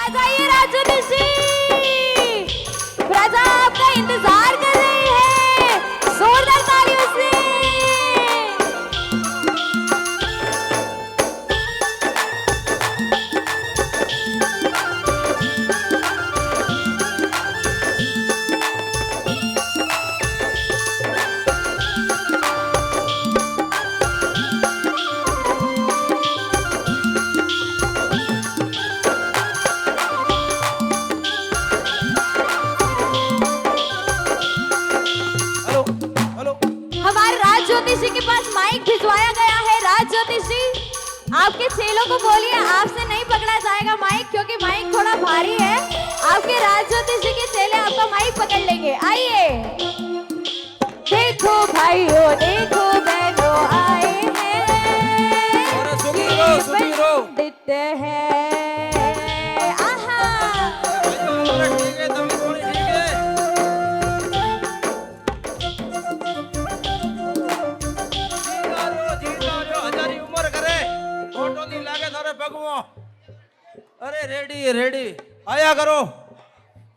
आ जाइए राजज्योतिष जी, प्रजा आपका इंतजार कर रही है, जोरदार तालियों से। ज्योतिष जी के पास माइक भिजवाया गया है। राज ज्योतिष जी, आपके चेलों को बोलिए आपसे नहीं पकड़ा जाएगा माइक, क्योंकि माइक थोड़ा भारी है। आपके राज ज्योतिष जी के चेले आपका माइक पकड़ लेंगे। आइए, देखो भाइयों देखो बहनों आए हैं, पंडित है। अरे रेडी रेडी आया करो,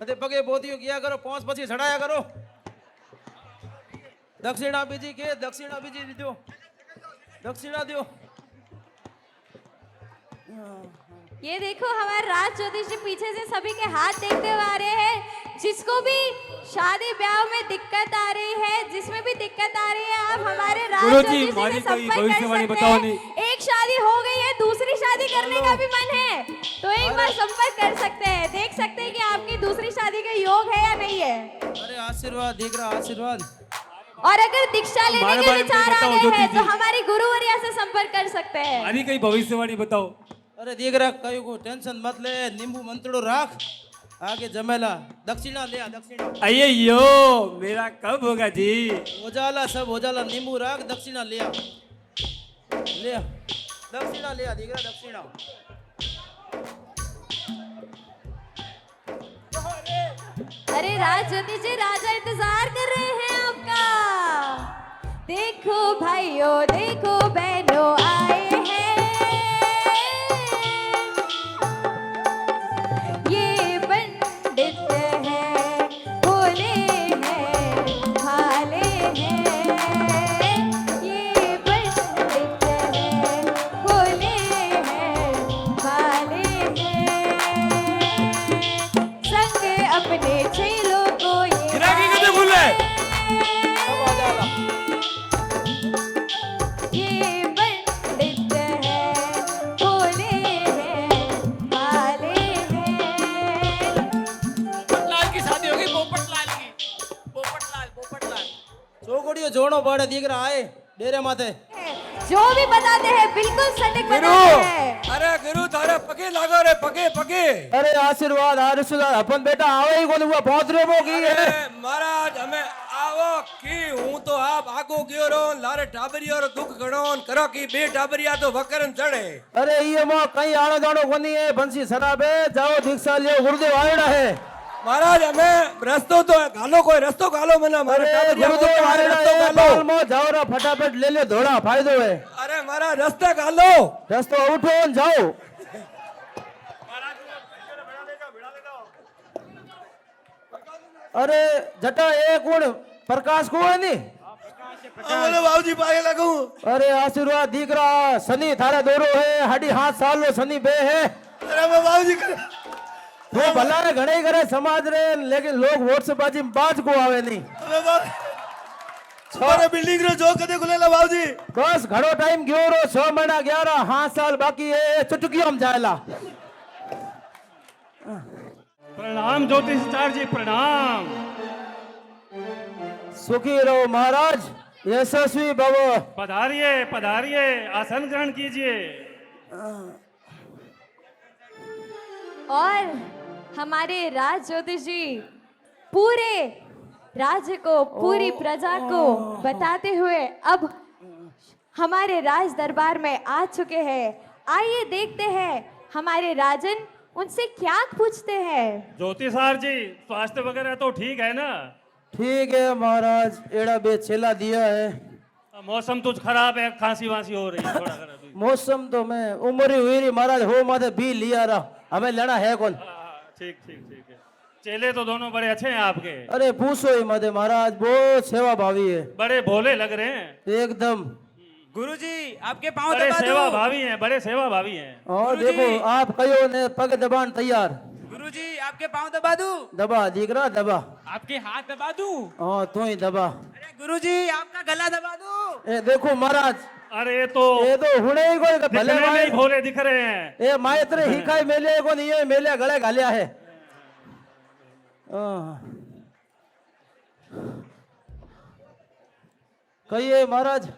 अरे पगे बोधियो किया करो, पहुंच पछी चढ़ाया करो। दक्षिणा बीजी के, दक्षिणा बीजी दो, दक्षिणा दो। ये देखो हमारे राज ज्योतिष जी पीछे से सभी के हाथ देखते हुए आ रहे हैं। जिसको भी शादी ब्याह में दिक्कत आ रही है, जिसमें भी दिक्कत आ रही है, आप हमारे राज ज्योतिष जी से संपर्क कर सकते हैं। एक शादी हो गई है, दूसरी शादी करने का भी मन है तो एक बार संपर्क कर सकते हैं, देख सकते हैं कि आपकी दूसरी शादी का योग है या नहीं है। अरे आशीर्वाद देख रहा, आशीर्वाद। और अगर दीक्षा लेने के विचार आ रहे हैं तो हमारी गुरुवर्या से संपर्क कर सकते हैं। अरे कहीं भविष्यवाणी बताओ। अरे देख रहा, कहीं को टेंशन मत ले, नींबू मंत्रो राख, आगे जमेला। दक्षिणा ले, दक्षिणा। अये यो, मेरा कब होगा जी? उजाला सब उजाला, नींबू राख, दक्षिणा ले, ले दक्षिणा ले, देख रहा दक्षिणा। अरे राज ज्योतिष जी, राजा इंतजार कर रहे हैं आपका। देखो भाइयों देखो बहनों आए हैं, ये पंडित है, भोले हैं, भाले हैं। ये पंडित है, भोले हैं, भाले हैं। संग अपने चेलों को ये भूले ये पंडित है, भोले हैं, भाले हैं। पोपटलाल की शादी होगी, पोपटलाल की। पोपटलाल चौकड़ियो जोड़ो पड़े, दिख रहा है डेरे माथे। जो भी बताते हैं बिल्कुल सटीक बताते हैं। अरे गुरु थारे पगे लागो रे, पगे पगे। अरे आशीर्वाद आशीर्वाद, अपन बेटा आवे ही को हुआ पहुंच रे वो की है। महाराज हमें आवो की हूं तो आप आगो गयो रो, लारे टाबरियो रो दुख गणोन करो की बे टाबरिया तो वकरन चढ़े। अरे ये मो कहीं आनो जानो कोनी है, बंसी शराबे जाओ दीक्षा लियो, गुरुदेव आएड़ा है। महाराज हमें रस्तो तो गालो, कोई रस्तो गालो मना मारे टाबरिया को रस्तो गालो। मो जाओ रा फटाफट ले ले, धोड़ा फायदो है। अरे महाराज रास्ता गालो, रस्तो उठो न जाओ। अरे जटा एक गुण प्रकाश को है नी। बोले बाबूजी पाए लगू। अरे आशीर्वाद दिख रहा, शनि थारे दोरो है, हाडी हाथ साल लो शनि बे है। अरे बाबूजी वो भला रे घणे करे समाज रे, लेकिन लोग वोट से बाजी में बाज को आवे नहीं। अरे बिल्डिंग रो जो कदे खुलेला बाबूजी। बस घड़ो टाइम गयो रो, 6 महीना 11 हाथ साल बाकी है, चुटकियों में जायला। प्रणाम ज्योतिषाचार्य जी, प्रणाम। सुखी रहो महाराज, यशस्वी भव। पधारिए पधारिए, आसन ग्रहण कीजिए। और हमारे राज ज्योतिष जी पूरे राज्य को, पूरी प्रजा को बताते हुए अब हमारे राज दरबार में आ चुके हैं। आइए देखते हैं हमारे राजन उनसे क्या पूछते हैं। ज्योतिषाचार्य जी, स्वास्थ्य वगैरह तो ठीक है ना? ठीक है महाराज, एड़ा बे छेला दिया है। मौसम तो खराब है, खांसी वांसी हो रही है थोड़ा खराब। मौसम तो मैं उम्र ही हुई रही महाराज, हो माथे भी लिया रहा, हमें लेना है कौन। ठीक ठीक ठीक है। चेले तो दोनों बड़े अच्छे हैं आपके, अरे पूछो ही मत महाराज, बहुत सेवा भावी है बड़े भोले लग रहे हैं, एकदम। गुरुजी आपके पांव बड़े दबा सेवा दूं? भावी हैं, बड़े सेवा भावी हैं। और गुरुजी। देखो आप कहो ने पग दबान तैयार। गुरुजी आपके पांव दबा दूं? दबा दिख रहा दबा। आपके हाथ दबा दूं? हाँ तू ही दबा। अरे गुरुजी आपका गला दबा दूं? ए देखो महाराज, अरे ये तो हुणे ही कोई भले दिखने में ही भाई भोले दिख रहे हैं। ए मायत्र ही खाई मेले को नहीं है, मेले गले घालिया है। कहिए महाराज,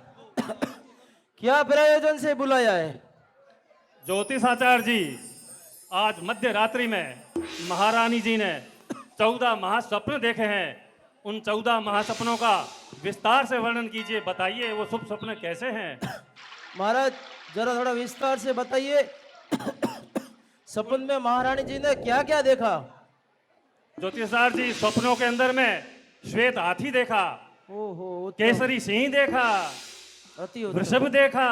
क्या प्रयोजन से बुलाया है? ज्योतिषाचार्य जी, आज मध्य रात्रि में महारानी जी ने 14 महास्वप्न देखे हैं। उन 14 महासपनों का विस्तार से वर्णन कीजिए, बताइए वो शुभ स्वप्न कैसे हैं। महाराज जरा थोड़ा विस्तार से बताइए, सपन में महारानी जी ने क्या क्या देखा? ज्योतिषाचार्य जी, स्वप्नों के अंदर में श्वेत हाथी देखा, ओहो उत्तम, केसरी सिंह देखा, अति उत्तम। वृषभ देखा,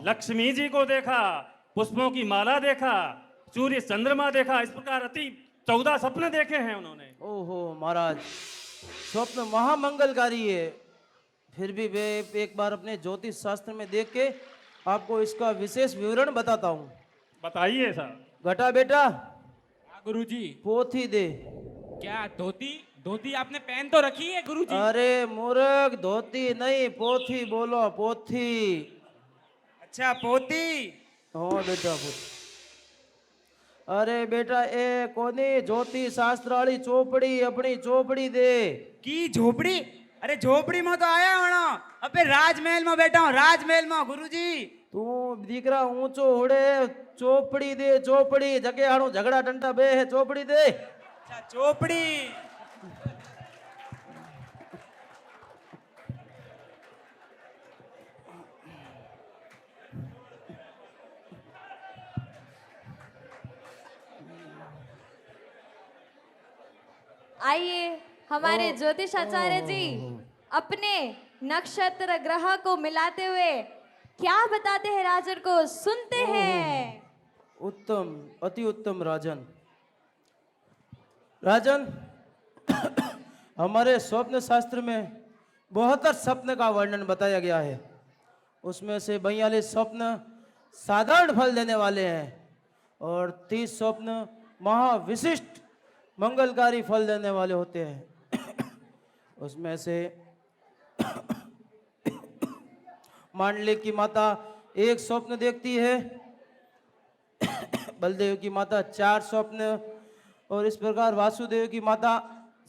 लक्ष्मी जी को देखा, पुष्पों की माला देखा, सूर्य चंद्रमा देखा। इस प्रकार अति 14 सपने देखे हैं उन्होंने। ओहो महाराज, स्वप्न महामंगलकारी है। फिर भी मैं एक बार अपने ज्योतिष शास्त्र में देख के आपको इसका विशेष विवरण बताता हूँ। बताइए साहब। घटा बेटा गुरुजी पोथी दे। क्या धोती धोती आपने पहन तो रखी है गुरुजी? अरे मूर्ख, धोती नहीं पोथी बोलो, पोथी। अच्छा पोती। हाँ बेटा पोथी। अरे बेटा ए कोनी ज्योतिष शास्त्र वाली चौपड़ी, अपनी चौपड़ी दे। की झोपड़ी? अरे झोपड़ी में तो आया होना, अबे राजमहल में बैठा हूँ, राजमहल में गुरुजी। तू दीकरा ऊंचो उड़े, चौपड़ी दे चौपड़ी। जगे हाड़ू झगड़ा डंडा बे है, चौपड़ी दे। अच्छा चोपड़ी। आइए हमारे ज्योतिषाचार्य जी अपने नक्षत्र ग्रह को मिलाते हुए क्या बताते हैं राजन को, सुनते हैं। उत्तम, अति उत्तम राजन। राजन हमारे स्वप्न शास्त्र में 72 स्वप्न का वर्णन बताया गया है। उसमें से 42 स्वप्न साधारण फल देने वाले हैं और 30 स्वप्न महाविशिष्ट मंगलकारी फल देने वाले होते हैं। उसमें से मांडली की माता एक स्वप्न देखती है, बलदेव की माता 4 स्वप्न, और इस प्रकार वासुदेव की माता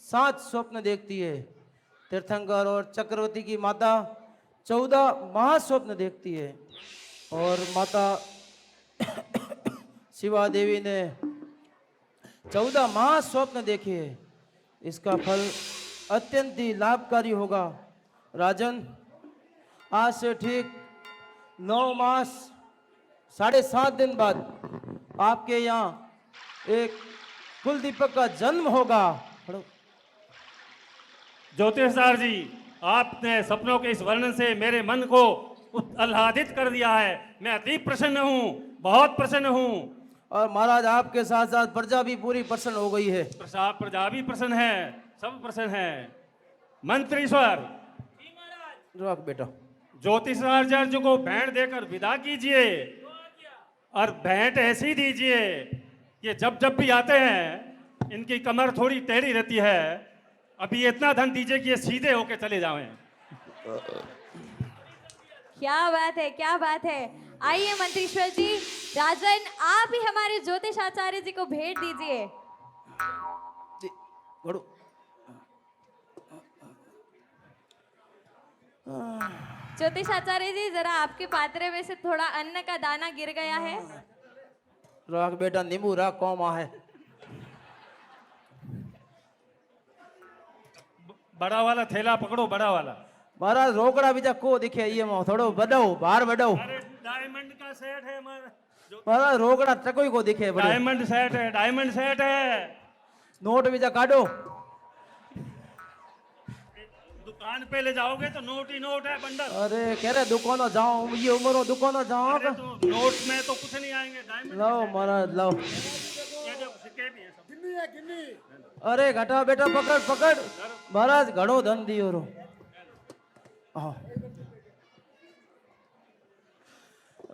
7 स्वप्न देखती है। तीर्थंकर और चक्रवर्ती की माता 14 महास्वप्न देखती है और माता शिवा देवी ने 14 महास्वप्न देखे हैं। इसका फल अत्यंत ही लाभकारी होगा। राजन आज से ठीक 9 मास 7.5 दिन बाद आपके यहाँ एक कुल दीपक का जन्म होगा। ज्योतिषाचार्य जी, आपने सपनों के इस वर्णन से मेरे मन को आह्लादित कर दिया है। मैं अति प्रसन्न हूँ, बहुत प्रसन्न हूँ। और महाराज आपके साथ साथ प्रजा भी पूरी प्रसन्न हो गई है। प्रजा भी प्रसन्न है, सब प्रसन्न है। मंत्रीश्वर, रख बेटा। ज्योतिषाचार्य को भेंट देकर विदा कीजिए और भेंट ऐसी दीजिए कि जब जब भी आते हैं इनकी कमर थोड़ी टेढ़ी रहती है। अभी इतना धन दीजिए कि ये सीधे होके चले जाएं। क्या बात है, क्या बात है। आइए मंत्रीश्वर जी, राजन आप ही हमारे ज्योतिषाचार्य जी को भेंट दीजिए। घड़ो। ज्योतिषाचार्य जी, जरा आपके पात्रे में से थोड़ा अन्न का दाना गिर गया है। रख बेटा, नींबू रख, कौन है। बड़ा वाला थैला पकड़ो, बड़ा वाला। महाराज रोकड़ा बीजा को दिखे, ये थोड़ो बढ़ो, बाहर बढ़ो। अरे डायमंड का सेट है महाराज रोकड़ा टकोई को दिखे। डायमंड सेट है, डायमंड सेट है। नोट बीजा काटो। दुकान पे ले जाओगे तो नोट ही नोट है, बंडल। अरे कह रहे दुकानों जाओ, ये उम्र दुकानों जाओ। अरे तो नोट में तो कुछ नहीं आएंगे, डायमंड। लाओ महाराज लाओ। ये जो सिक्के अरे घटा बेटा पकड़ पकड़ महाराज घणो धन दियो रो हाँ।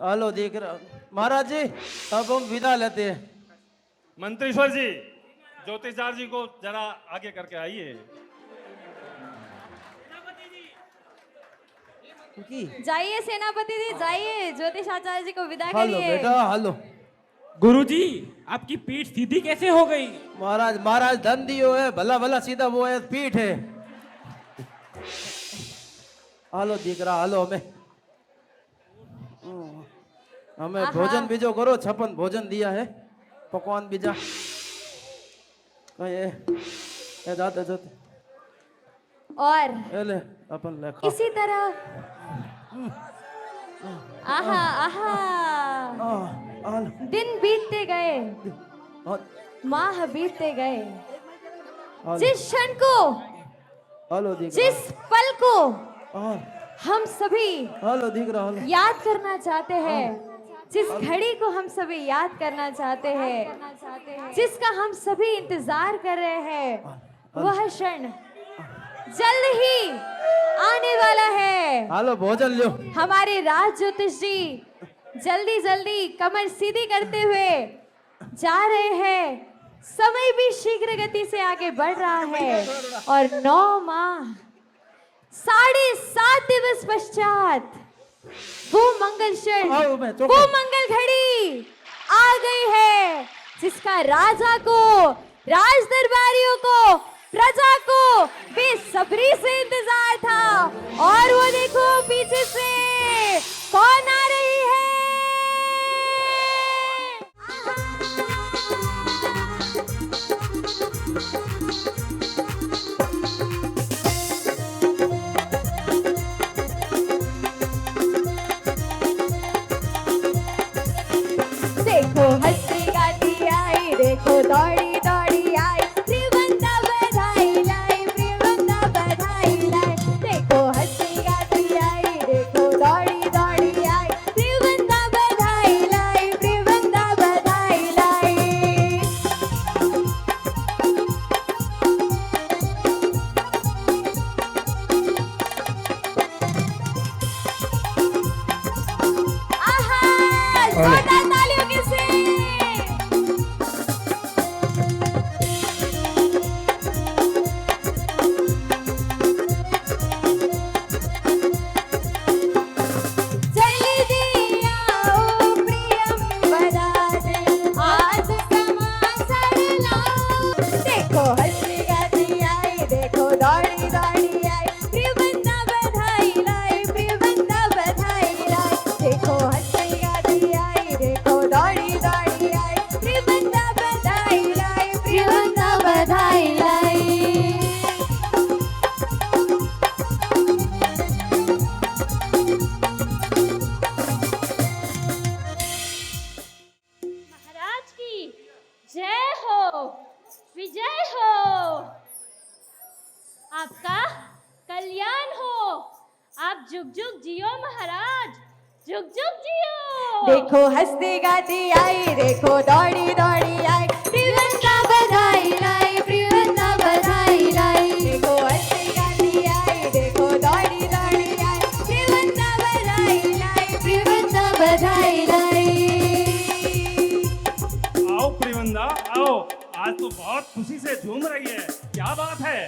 हेलो देख रहा महाराज जी अब हम विदा लेते हैं। मंत्रीश्वर जी, ज्योतिषाचार्य जी को जरा आगे करके आइए। जाइए सेनापति जी, जाइए ज्योतिषाचार्य जी को विदा हेलो करिए। बेटा हेलो। गुरुजी, आपकी पीठ सीधी कैसे हो गई? महाराज महाराज धन दियो है, भला भला सीधा वो है पीठ है। हालो दिख रहा हालो हमें हमें आहा। भोजन बीजो करो, छपन भोजन दिया है, पकवान बीजा ये जाते जाते और ये ले अपन ले खा। इसी तरह आहा आहा हालो दिन बीतते गए, माह बीतते गए, जिस क्षण को, हालो दिख जिस पल को रहा हम सभी हालो दिख रहा हालो। याद करना चाहते हैं, जिस घड़ी को हम सभी याद करना चाहते हैं, जिसका हम सभी इंतजार कर रहे हैं, वह क्षण जल्द ही आने वाला है। हालो भोजन लो। हमारे राज ज्योतिष जी जल्दी जल्दी कमर सीधी करते हुए जा रहे हैं। समय भी शीघ्र गति से आगे बढ़ रहा है और 9 माह 7.5 दिवस पश्चात वो मंगल क्षण, आओ मैं तो वो मंगल घड़ी आ गई है, जिसका राजा को, राज दरबारियों को, प्रजा को बेसब्री से इंतजार था। और वो देखो पीछे से कौन आ रही है। देखो हंसी गाती आई, देखो दौड़ी दौड़ी आई, प्रियवंता बधाई लाई, प्रियवंता बधाई लाई। देखो हंसी गाती आई, देखो दौड़ी दौड़ी आई, प्रियवंता बधाई लाई, प्रियवंता बधाई लाई। आहा, जोरदार तालियों के से। जल्दी आओ प्रियम बराते, आज समासर लाओ। देखो हंसी गाती आई, देखो दौड़ी दौड़ी आई, प्रियवंता बधाई लाई, प्रियवंता बधाई लाई। देखो हंसी गाती आई, देखो दौड़ी दौड़ी आई, प्रियवंता बधाई लाई, प्रियवंता बधाई लाई। महाराज की जय हो, विजय हो, आपका कल्याण हो। आप जुग जुग जियो महाराज, जुग जुग जियो। देखो हंसती गाती आई, देखो दौड़ी दौड़ी आई, प्रियवंता बधाई लाई, प्रियवंता बधाई लाई। देखो हंसती गाती आई, देखो दौड़ी दौड़ी आई, प्रियवंता बधाई लाई, प्रियवंता बधाई लाई। आओ प्रियवंदा आओ, आज तो बहुत खुशी से झूम रही है, क्या बात है?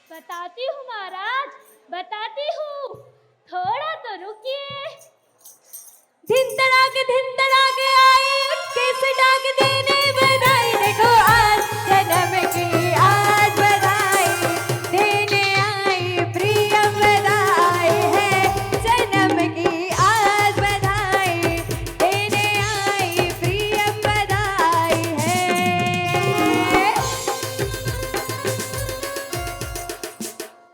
बताती हूँ महाराज, बताती हूँ, थोड़ा तो रुकिए। धिन तड़ाके आई, उठ के सटाक देने बधाई। देखो आज जन्म की आज बधाई देने आई, प्रियम बधाई है। जन्म की आज बधाई देने आई, प्रियम बधाई है।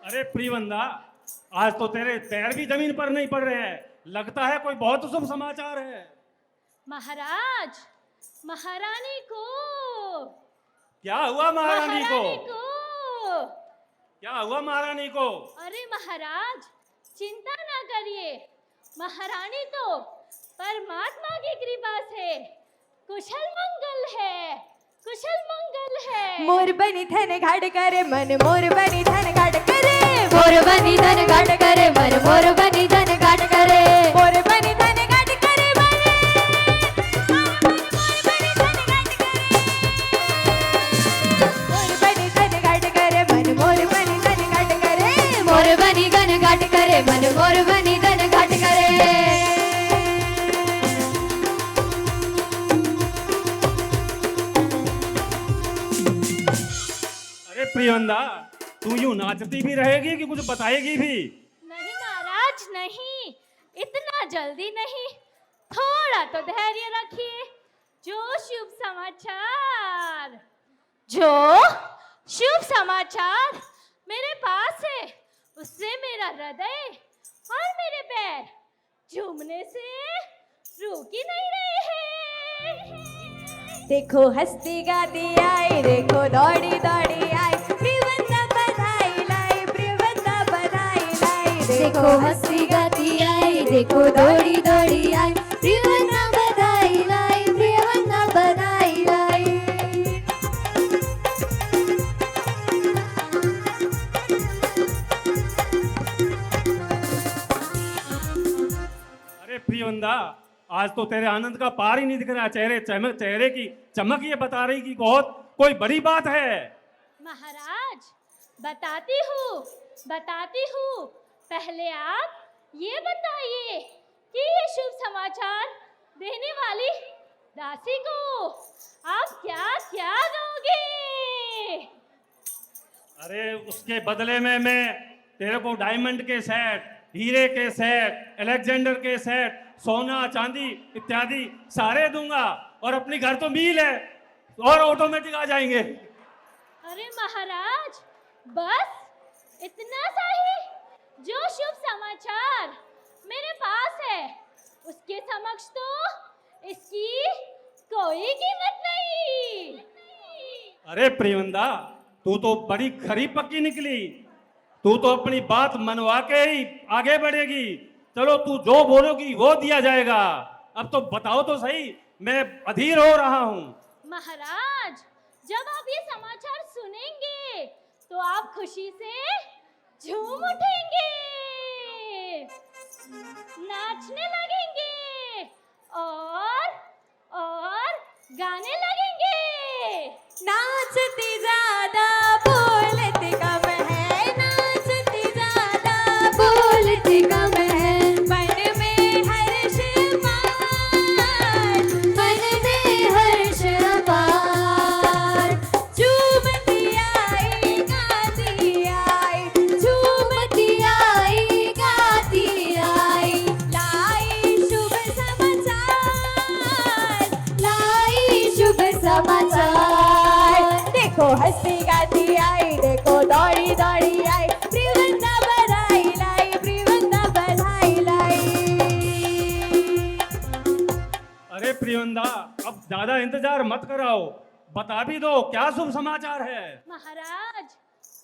अरे प्रियवंदा, आज तो तेरे पैर भी जमीन पर नहीं पड़ रहे हैं, लगता है कोई बहुत शुभ समाचार है। महाराज, महारानी को, क्या हुआ महारानी को? को। क्या हुआ महारानी को? अरे महाराज, चिंता ना करिए, महारानी तो परमात्मा की कृपा से कुशल मंगल है, कुशल मंगल है। मोर बनी धन घाट करे मन, मोर बनी धन घाट करे, मोर बनी धन घाट करे मन, मोर बनी धन घाट करे, मोर बनी धन घाट करे मन, मोर बनी धन घाट करे मन, मोर बनी धन घाट करे, मोर बनी धन घाट करे मन, मोर बनी धन घाट करे। अरे प्रियंदा, तू यूं नाचती भी रहेगी कि कुछ बताएगी भी? नहीं महाराज नहीं, इतना जल्दी नहीं, थोड़ा तो धैर्य रखिए। जो शुभ समाचार मेरे पास है, उससे मेरा हृदय और मेरे पैर झूमने से रुक ही नहीं रहे हैं। देखो हस्ती गाती आई, देखो दौड़ी दौड़ी आई, प्रियवंदा बधाई लाई, प्रियवंदा बधाई लाई, देखो हस्ती गाती आई, देखो दौड़ी दौड़ी आई, प्रियवंदा बधाई लाई, प्रियवंदा बधाई लाई। अरे प्रियंदा, आज तो तेरे आनंद का पार ही नहीं दिख रहा। चेहरे की चमक ये बता रही कि बहुत कोई बड़ी बात है। महाराज बताती हूँ। पहले आप ये बताइए कि ये शुभ समाचार देने वाली दासी को आप क्या क्या दोगे? अरे उसके बदले में मैं तेरे को डायमंड के सेट, हीरे के सेट, अलेक्जेंडर के सेट, सोना चांदी इत्यादि सारे दूंगा, और अपनी घर तो मिल है और ऑटोमेटिक आ जाएंगे। अरे महाराज बस इतना सा ही? जो शुभ समाचार मेरे पास है उसके समक्ष तो इसकी कोई कीमत नहीं। अरे प्रियंदा, तू तो बड़ी खरी पक्की निकली। तू तो अपनी बात मनवा के ही आगे बढ़ेगी। चलो, तू जो बोलोगी वो दिया जाएगा। अब तो बताओ तो सही, मैं अधीर हो रहा हूँ। महाराज जब आप ये समाचार सुनेंगे तो आप खुशी से झूम उठेंगे, नाचने लगेंगे और गाने लगेंगे। नाचती ज्यादा बोलती कम है, नाचती ज्यादा बोलती कम है, मन में हर्ष अपार, मन में हर्ष अपार, झूमती आई गाती आई, झूमती आई गाती आई, लाई शुभ समाचार, लाई शुभ समाचार। देखो हंसती गाती आई, देखो दौड़ी दौड़ी आई, प्रियवंदा बधाई लाई, प्रियवंदा बधाई लाई। अरे प्रियंदा, अब ज्यादा इंतजार मत कराओ, बता भी दो क्या शुभ समाचार है। महाराज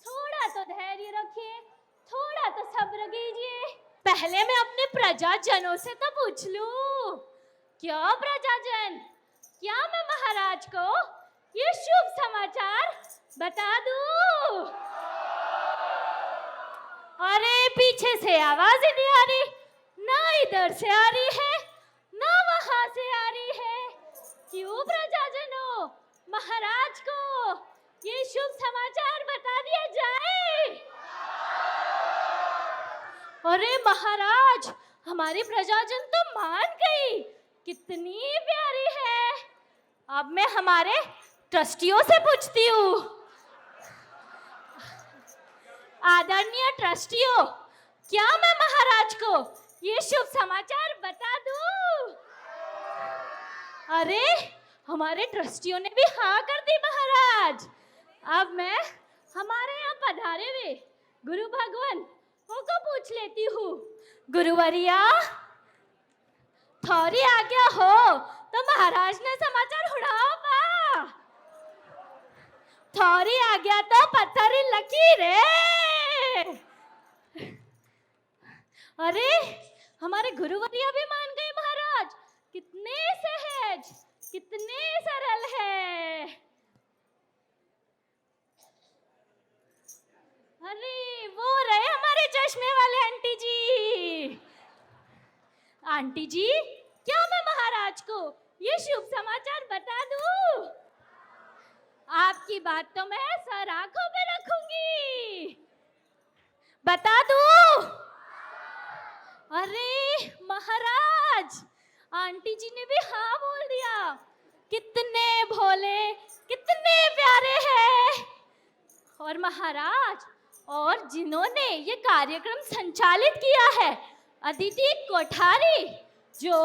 थोड़ा तो धैर्य रखिए, थोड़ा तो सब्र कीजिए। पहले मैं अपने प्रजाजनों से तो पूछ लूं। क्यों प्रजाजन, क्या मैं महाराज को ये शुभ समाचार बता दूं? अरे पीछे से आवाज ही नहीं आ रही, ना इधर से आ रही है ना वहां से आ रही है। क्यों प्रजाजनों, महाराज को ये शुभ समाचार बता दिया जाए। अरे महाराज, हमारी प्रजाजन तो मान गई, कितनी प्यारी है। अब मैं हमारे ट्रस्टियों से पूछती हूँ। आदरणीय ट्रस्टियों, क्या मैं महाराज को ये शुभ समाचार बता दूं? अरे हमारे ट्रस्टियों ने भी हाँ कर दी महाराज। अब मैं हमारे यहाँ पधारे हुए गुरु भगवान को पूछ लेती हूँ। गुरुवरिया, थोड़ी आज्ञा हो तो महाराज ने समाचार उड़ाओ बा। थोड़ी आज्ञा तो पत्थरी लकीर है। अरे हमारे गुरुवरिया भी मान गए महाराज, कितने सहज, कितने सरल है। आंटी जी, क्या मैं महाराज को ये शुभ समाचार बता दूं? आपकी बात तो मैं सर आंखों पे रखूंगी। बता दूं? अरे महाराज, आंटी जी ने भी हाँ बोल दिया। कितने भोले, कितने प्यारे हैं। और महाराज, और जिन्होंने ये कार्यक्रम संचालित किया है, अदिति कोठारी, जो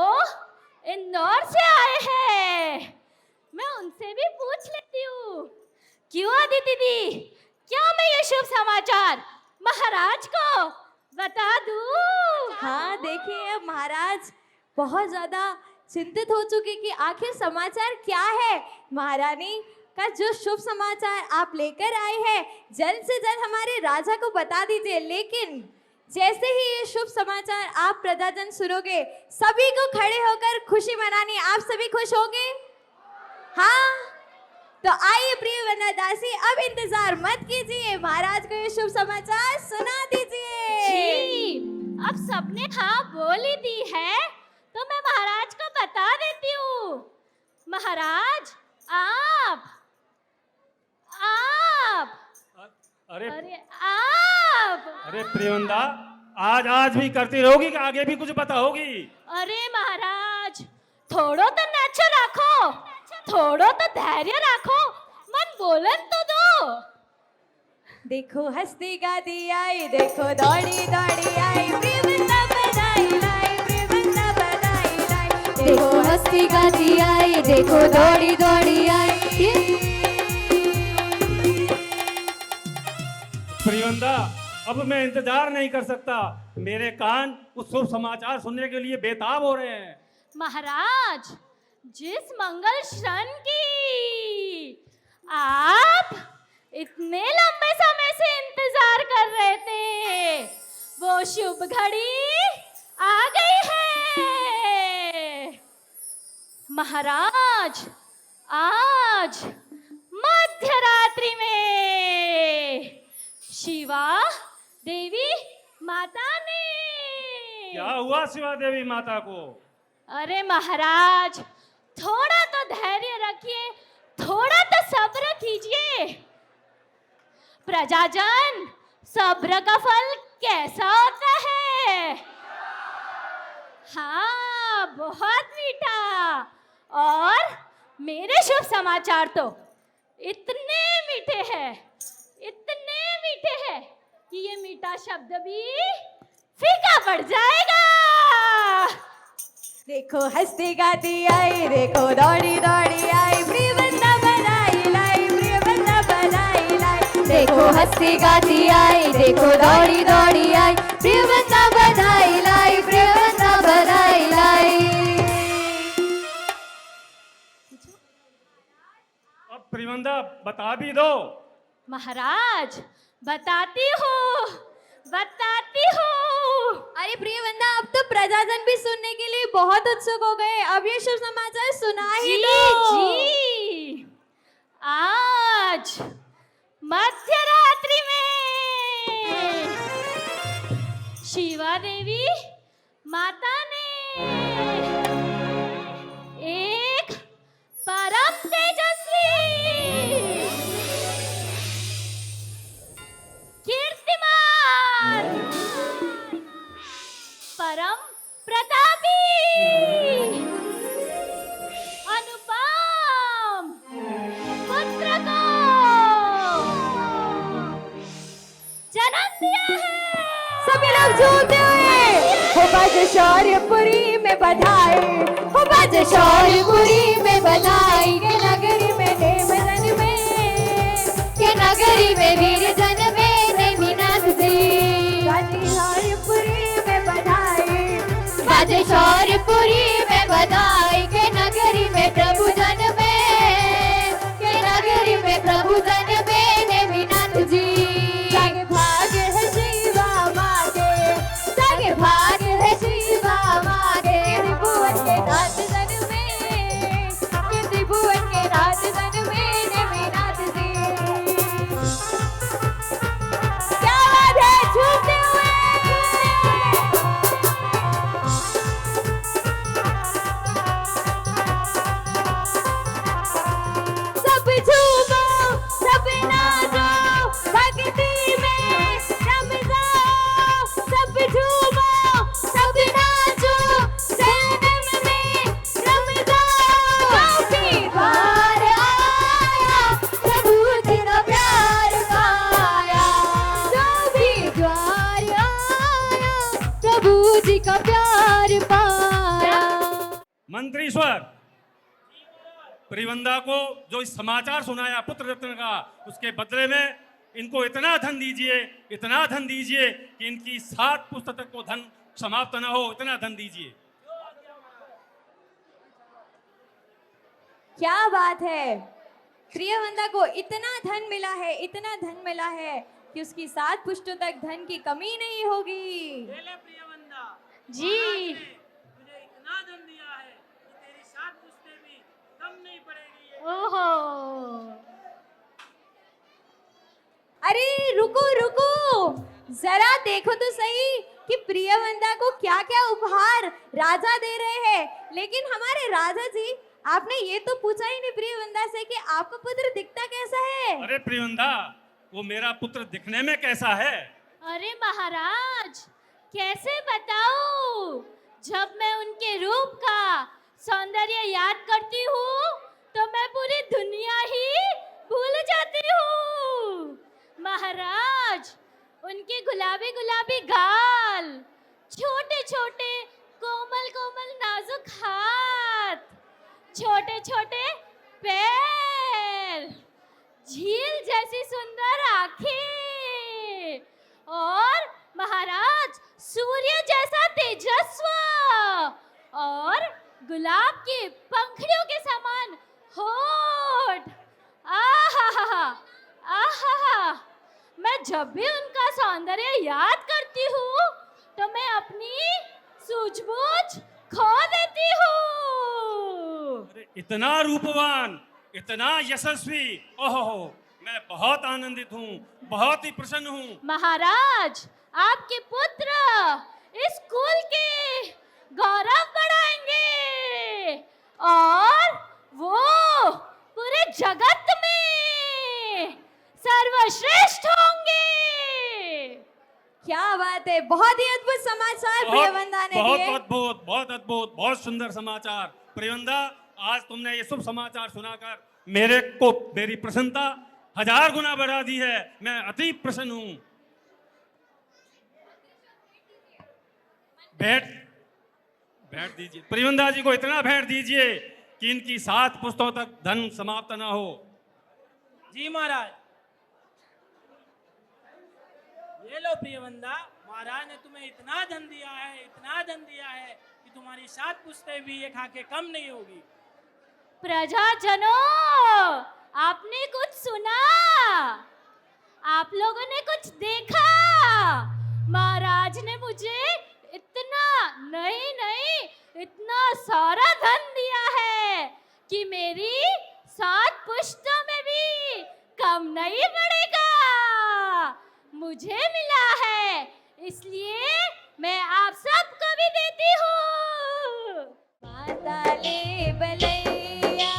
इंदौर से आए हैं, मैं उनसे भी पूछ लेती हूँ। क्यों अदिति दी, क्या मैं ये शुभ समाचार महाराज को बता दूँ? हाँ देखिए, अब महाराज बहुत ज्यादा चिंतित हो चुके कि आखिर समाचार क्या है। महारानी का जो शुभ समाचार आप लेकर आए हैं, जल्द से जल्द हमारे राजा को बता दीजिए। लेकिन जैसे ही ये शुभ समाचार आप प्रजाजन सुनोगे, सभी को खड़े होकर खुशी मनानी। आप सभी खुश होंगे? हाँ, तो आइए प्रिय वनदासी, अब इंतजार मत कीजिए, महाराज को ये शुभ समाचार सुना दीजिए। जी, अब सबने हाँ बोल ही दी है, तो मैं महाराज को बता देती हूँ। महाराज, आप अरे आप प्रियंदा, आज भी करती रहोगी कि आगे भी कुछ बताओगी? अरे महाराज, थोड़ो तो नाचो राखो, थोड़ो तो धैर्य राखो, मन बोलन तो दो। देखो हंसती गाती आई, देखो दौड़ी दौड़ी आई, प्रियवंदा बधाई लाई, प्रियवंदा बधाई लाई। देखो हंसती गाती आई, देखो दौड़ी दौड़ी आई। प्रियंदा, अब मैं इंतजार नहीं कर सकता। मेरे कान उस शुभ समाचार सुनने के लिए बेताब हो रहे हैं। महाराज, जिस मंगल क्षण की आप इतने लंबे समय से इंतजार कर रहे थे, वो शुभ घड़ी आ गई है। महाराज, आज मध्यरात्रि में शिवा देवी माता ने... क्या हुआ शिवा देवी माता को? अरे महाराज, थोड़ा तो धैर्य रखिए, थोड़ा तो सब्र कीजिए। प्रजाजन, सब्र का फल कैसा होता है? हाँ, बहुत मीठा। और मेरे शुभ समाचार तो इतने मीठे हैं, इतने मीठे हैं कि ये मीठा शब्द भी फीका पड़ जाएगा। देखो हंसती गाती आई, देखो दौड़ी दौड़ी आई, प्रियवंदा बधाई लाई, प्रियवंदा बधाई लाई। देखो हंसती गाती आई, देखो दौड़ी दौड़ी आई, प्रियवंदा बधाई लाई, प्रियवंदा बधाई लाई। अब प्रियंदा बता भी दो। महाराज, बताती हूँ, बताती हूँ। अरे प्रियवंदा, अब तो प्रजाजन भी सुनने के लिए बहुत उत्सुक हो गए। अब ये शुभ समाचार सुना ही दो। जी, आज मध्यरात्रि में शिवा देवी माता ने एक परम तेजस्वी, कीर्तिमान, परम प्रतापी, अनुपम पुत्र को जन्म दिया है। सभी लोग झूमते हुए हो बाजे शौर्यपुरी में बधाई, हो बाजे शौर्यपुरी में बधाई। के नगरी में देवजन में, के नगरी में वीर जन में नेमिनाथ जी। बाजे शौर्यपुरी में बधाई, बाजे शौर्यपुरी में बधाई। के नगरी में प्रभु जन में, के नगरी में प्रभु जन में नेमिनाथ जी। जागे भाग है शिवा माँ के, जागे भाग है शिवा माँ के। त्रिभुवन के नाथ जन में, के त्रिभुवन के नाथ जन में नेमिनाथ जी। क्या बात है, झूमते हुए। मंत्रीश्वर, प्रियवंदा को जो इस समाचार सुनाया पुत्र रत्न का, उसके बदले में इनको इतना धन दीजिए, इतना धन दीजिए कि इनकी 7 पुस्तक तक को धन समाप्त न हो, इतना धन दीजिए। क्या बात है, प्रियवंदा को इतना धन मिला है, इतना धन मिला है कि उसकी 7 पुश्तों तक धन की कमी नहीं होगी। जी मुझे इतना धन दिया है कि तेरी 7 पुश्तें भी कम नहीं पड़ेगी। ओहो, अरे रुको रुको, जरा देखो तो सही कि प्रियवंदा को क्या क्या उपहार राजा दे रहे हैं। लेकिन हमारे राजा जी, आपने ये तो पूछा ही नहीं प्रियवंदा से कि आपका पुत्र दिखता कैसा है। अरे प्रियवंदा, वो मेरा पुत्र दिखने में कैसा है? अरे महाराज, कैसे बताऊं? जब मैं उनके रूप का सौंदर्य याद करती हूँ तो मैं पूरी दुनिया ही भूल जाती हूँ। महाराज, उनके गुलाबी गुलाबी गाल, छोटे छोटे कोमल कोमल नाजुक हाथ, छोटे छोटे पैर, झील जैसी सुंदर आंखें और महाराज सूर्य जैसा तेजस्व और गुलाब की पंखुड़ियों के समान होठ। आहा आहा, मैं जब भी उनका सौंदर्य याद करती हूँ तो मैं अपनी सूझबूझ खो देती हूँ। अरे इतना रूपवान, इतना यशस्वी, ओहो, मैं बहुत आनंदित हूँ, बहुत ही प्रसन्न हूँ। महाराज, आपके पुत्र इस कुल के गौरव बढ़ाएंगे और वो पूरे जगत में सर्वश्रेष्ठ होंगे। क्या बात है, बहुत ही अद्भुत समाचार प्रियवंदा ने बहुत दिए। अद्भुत, बहुत अद्भुत, बहुत सुंदर समाचार। प्रियवंदा, आज तुमने ये शुभ समाचार सुनाकर मेरे को मेरी प्रसन्नता 1000 गुना बढ़ा दी है। मैं अति प्रसन्न हूँ। भेंट दीजिए, प्रियवंदा जी को इतना भेंट दीजिए कि इनकी 7 पुस्तकों तक धन समाप्त ना हो। जी महाराज, ये लो प्रियवंदा, महाराज ने तुम्हें इतना धन दिया है, इतना धन दिया है कि तुम्हारी 7 पुश्तें भी एक आके कम नहीं होगी। प्रजाजनों, आपने कुछ सुना? आप लोगों ने कुछ देखा? महाराज ने मुझे इतना नहीं इतना सारा धन दिया है कि मेरी 7 पुश्तों में भी कम नहीं पड़ेगा। मुझे मिला है, इसलिए मैं आप सबको भी देती हूँ। माता ले बलैया,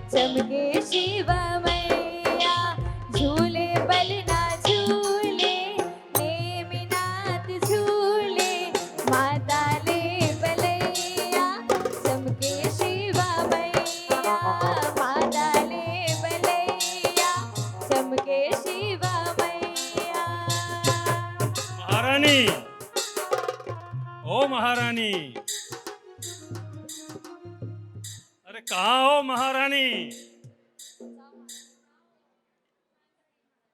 चमके शिव मैया, झूले बलना झूले, नेमिनाथ झूले। माता ले बलैया, चमके शिव मैया, माता ले बलैया, चमके शिव मैया। महारानी, ओ महारानी, अरे कहाँ हो महारानी?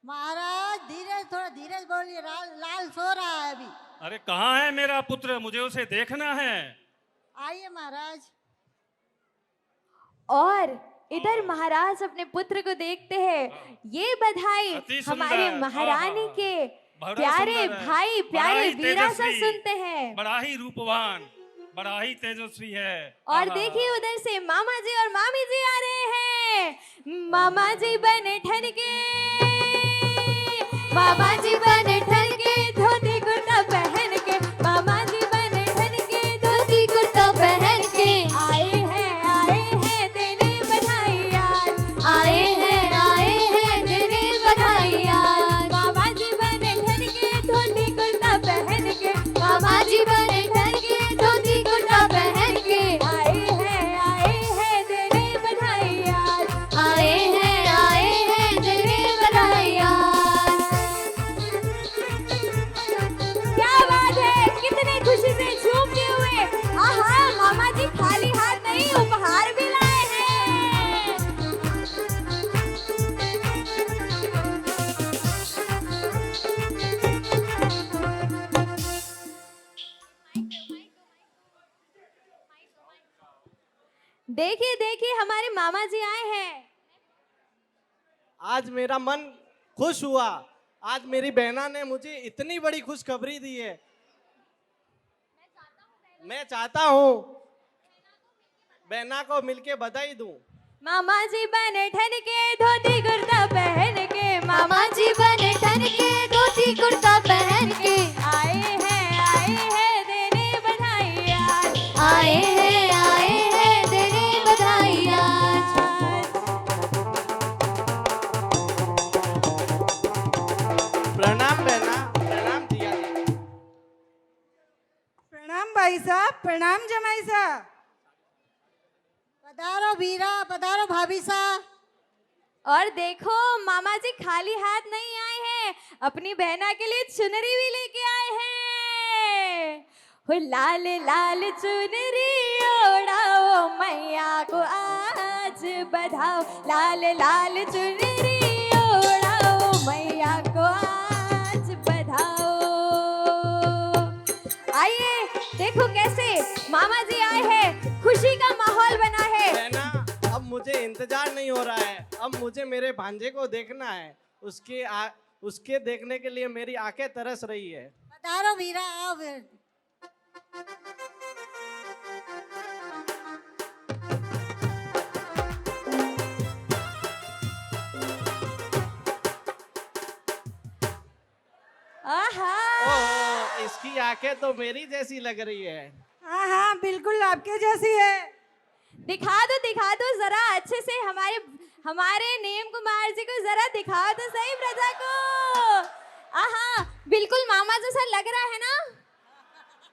महाराज धीरज, थोड़ा धीरज बोलिए, लाल सो रहा है अभी। अरे कहाँ है मेरा पुत्र? मुझे उसे देखना है। आइए महाराज। और इधर महाराज अपने पुत्र को देखते हैं। ये बधाई अति सुंदर। हमारे महारानी आहा। के बड़ा प्यारे सुंदर है, भाई, बड़ा प्यारे ही वीरा सा तेजस्वी, सुनते हैं। बड़ा ही रूपवान, बड़ा ही तेजस्वी है। और आहा। देखिए उधर से मामा जी और मामी जी आ रहे हैं। मामा जी बने ठन के, मामा जी बने ठन के, धोती कुर्ता पहन के, मामा जी बने ठन के, धोती कुर्ता पहन के। आए हैं देने बधाइयाँ, आए हैं देने बधाइयाँ। मामा जी बने ठन के, धोती कुर्ता पहन के, मामा जी बने ठन के, धोती कुर्ता पहन के। आए हैं देने बधाइयाँ, आए हैं देने बधाइयाँ। देखिए देखिए हमारे मामा जी आए हैं। आज मेरा मन खुश हुआ। आज मेरी बहना ने मुझे इतनी बड़ी खुशखबरी दी है। मैं चाहता हूँ बहना को मिलके बधाई दूं। मामा जी बने ठन के धोती कुर्ता पहन के, मामा जी बने ठन के धोती कुर्ता पहन के आए हैं देने बधाई आज, आए हैं देने बधाई आज। प्रणाम बहना, प्रणाम जिया जी। प्रणाम भाई साहब, प्रणाम जमाई साहब। पधारो वीरा, पधारो भाभी साहब। और देखो मामा जी खाली हाथ नहीं आए हैं, अपनी बहना के लिए चुनरी भी लेके आए हैं। हो लाल लाल चुनरी ओढ़ाओ मैया को आज बधाओ, लाल लाल चुनरी ओढ़ाओ मैया को आज बधाओ। आइए देखो कैसे मामा जी आए हैं, खुशी का माहौल बना है। बहना, अब मुझे इंतजार नहीं हो रहा है। अब मुझे मेरे भांजे को देखना है। उसके देखने के लिए मेरी आंखें तरस रही है। पधारो वीरा, आओ फिर। आहा ओह, इसकी आंखें तो मेरी जैसी लग रही है। हाँ हाँ बिल्कुल आपके जैसी है। दिखा दो जरा अच्छे से हमारे नेम कुमार जी को जरा दिखाओ तो सही प्रजा को। आहा बिल्कुल मामा जैसा लग रहा है ना।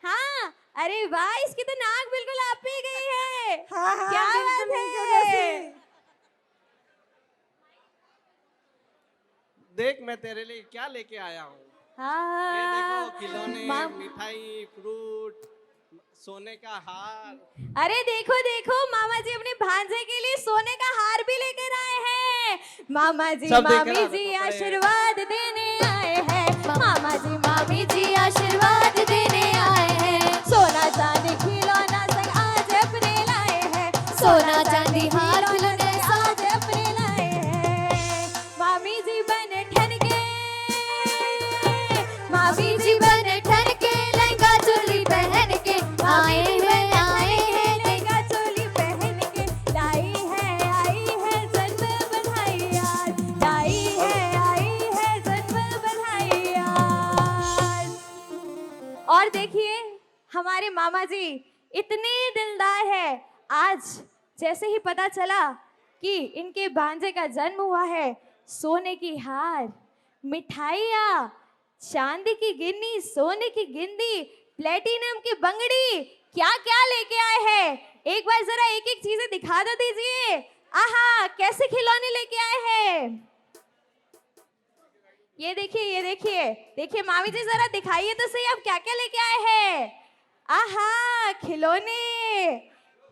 हाँ अरे वाह, इसकी तो नाक बिल्कुल आप पे गई है। हाँ हाँ क्या बिल्कुल बात इनके है। जैसी। देख मैं तेरे लिए क्या लेके आया हूँ। ये हाँ देखो खिलौने, माम- मिठाई, फ्रूट, सोने का हार। अरे देखो देखो मामा जी अपने भांजे के लिए सोने का हार भी लेकर आए हैं। मामा जी सब देख मामी रहा जी था, आशीर्वाद देने आए हैं। मामा जी मामी जी आशीर्वाद देने आए हैं। सोना चांदी खिलौना सब आज अपने लाए हैं। सोना चांदी हार खिलौने आज अपने लाए हैं। मामी जी बने ठन के, मामी जी बने ठन के लहंगा चोली पहन के आए हैं लहंगा चोली पहन के आई है जन्म बधाई आज, आई है जन्म बधाई आज। और देखिए हमारे मामा जी इतने दिलदार है। आज जैसे ही पता चला कि इनके भांजे का जन्म हुआ है, सोने की हार, मिठाइयाँ, चांदी की गिन्नी, सोने की गिंदी, प्लेटिनम की बंगड़ी, क्या क्या लेके आए हैं। एक बार जरा एक एक चीजें दिखा दो दीजिए। आहा कैसे खिलौने लेके आए हैं। ये देखिए मामी जी जरा दिखाइए तो सही आप क्या क्या लेके आए हैं। आहा खिलौने,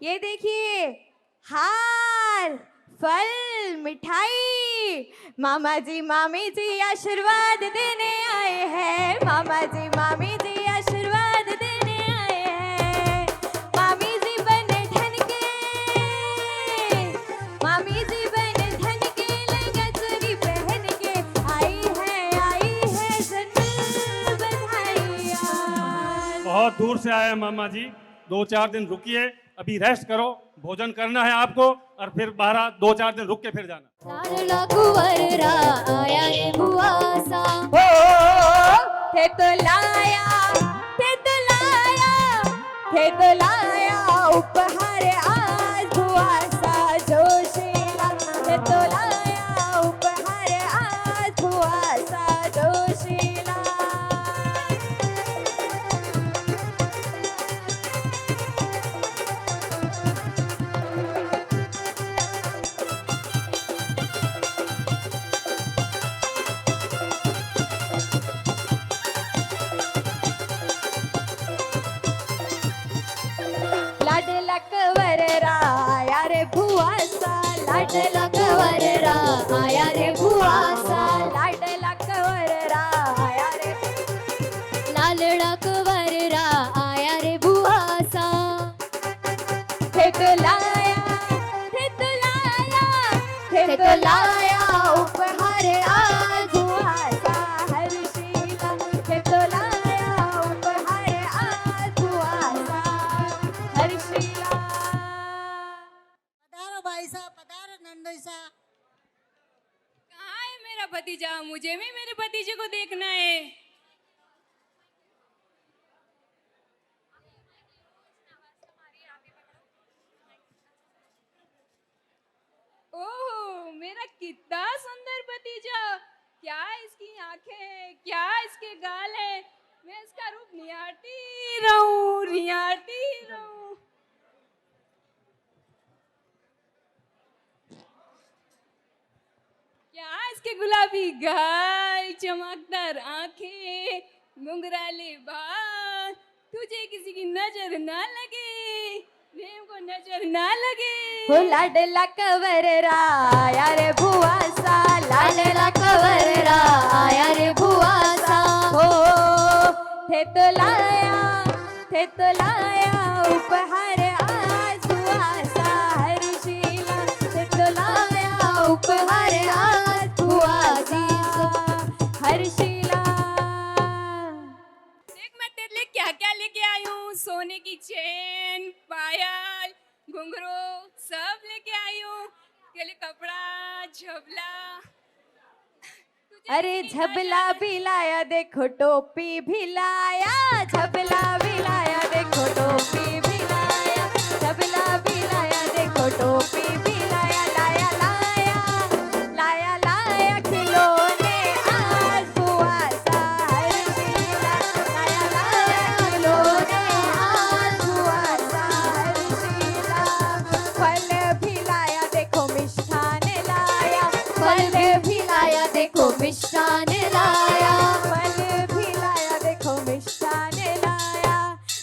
ये देखिए हार, फल, मिठाई। मामा जी मामी जी आशीर्वाद देने आए हैं। मामा जी मामी जी आशीर्वाद देने आए हैं। मामी जी बने ठन के, मामी जी बने ठन के लहंगा चोली पहन के आई है जन्म बधाई आज। बहुत दूर से आए हैं मामा जी, 2-4 दिन रुकिए, अभी रेस्ट करो, भोजन करना है आपको और फिर 2-4 दिन रुक के फिर जाना। लाडला कुंवररा आया रे बुआ सा। थे तो लाया उपहार आज बुआ सा जोशीला। थे तो लाया उपहार आज बुआ सा जोशीला। लाडला कंवररा आया रे बुआ सा, लाडला कुंवररा आया रे बुआ सा। लाडला कंवररा आया रे। लाडला कुंवररा आया रे बुआ सा। थे तो लाया भतीजा, मुझे भी मेरे भतीजे को देखना है। ओह, मेरा कितना सुंदर भतीजा! क्या इसकी आंखें, क्या इसके गाल है। मैं इसका रूप निहारती रहूं, निहारती रहूं। क्या इसके गुलाबी गाल, चमकदार आंखें, घुंघराले बाल। तुझे किसी की नजर ना लगे, प्रेम को नजर ना लगे। हो लाडला कवररा यारे भुआ सा, लाडला कवररा यारे भुआ सा। हो थे तो लाया उपहार आज भुआ सा हर्षिला। थे तो लाया उपहार आज भुआ सा हर्षिला। देख मैं तेरे लिए क्या क्या लेके आई हूँ। सोने की चेन, पायल, घुंघरू सब लेके आई हूँ। तेरे लिए कपड़ा, झबला। अरे झबला भी लाया, देखो टोपी भी लाया। झबला भी लाया, देखो टोपी भी लाया। झबला भी लाया, देखो टोपी भी लाया। लाया लाया लाया लाया खिलौने आज बुआ सा हर्षिला। लाया लाया खिलौने आज बुआ सा हर्षिला। फल भी लाया, देखो मिष्ठान लाया। फल भी लाया, देखो मिष्ठान लाया। फल भी लाया, देखो मिष्ठान लाया।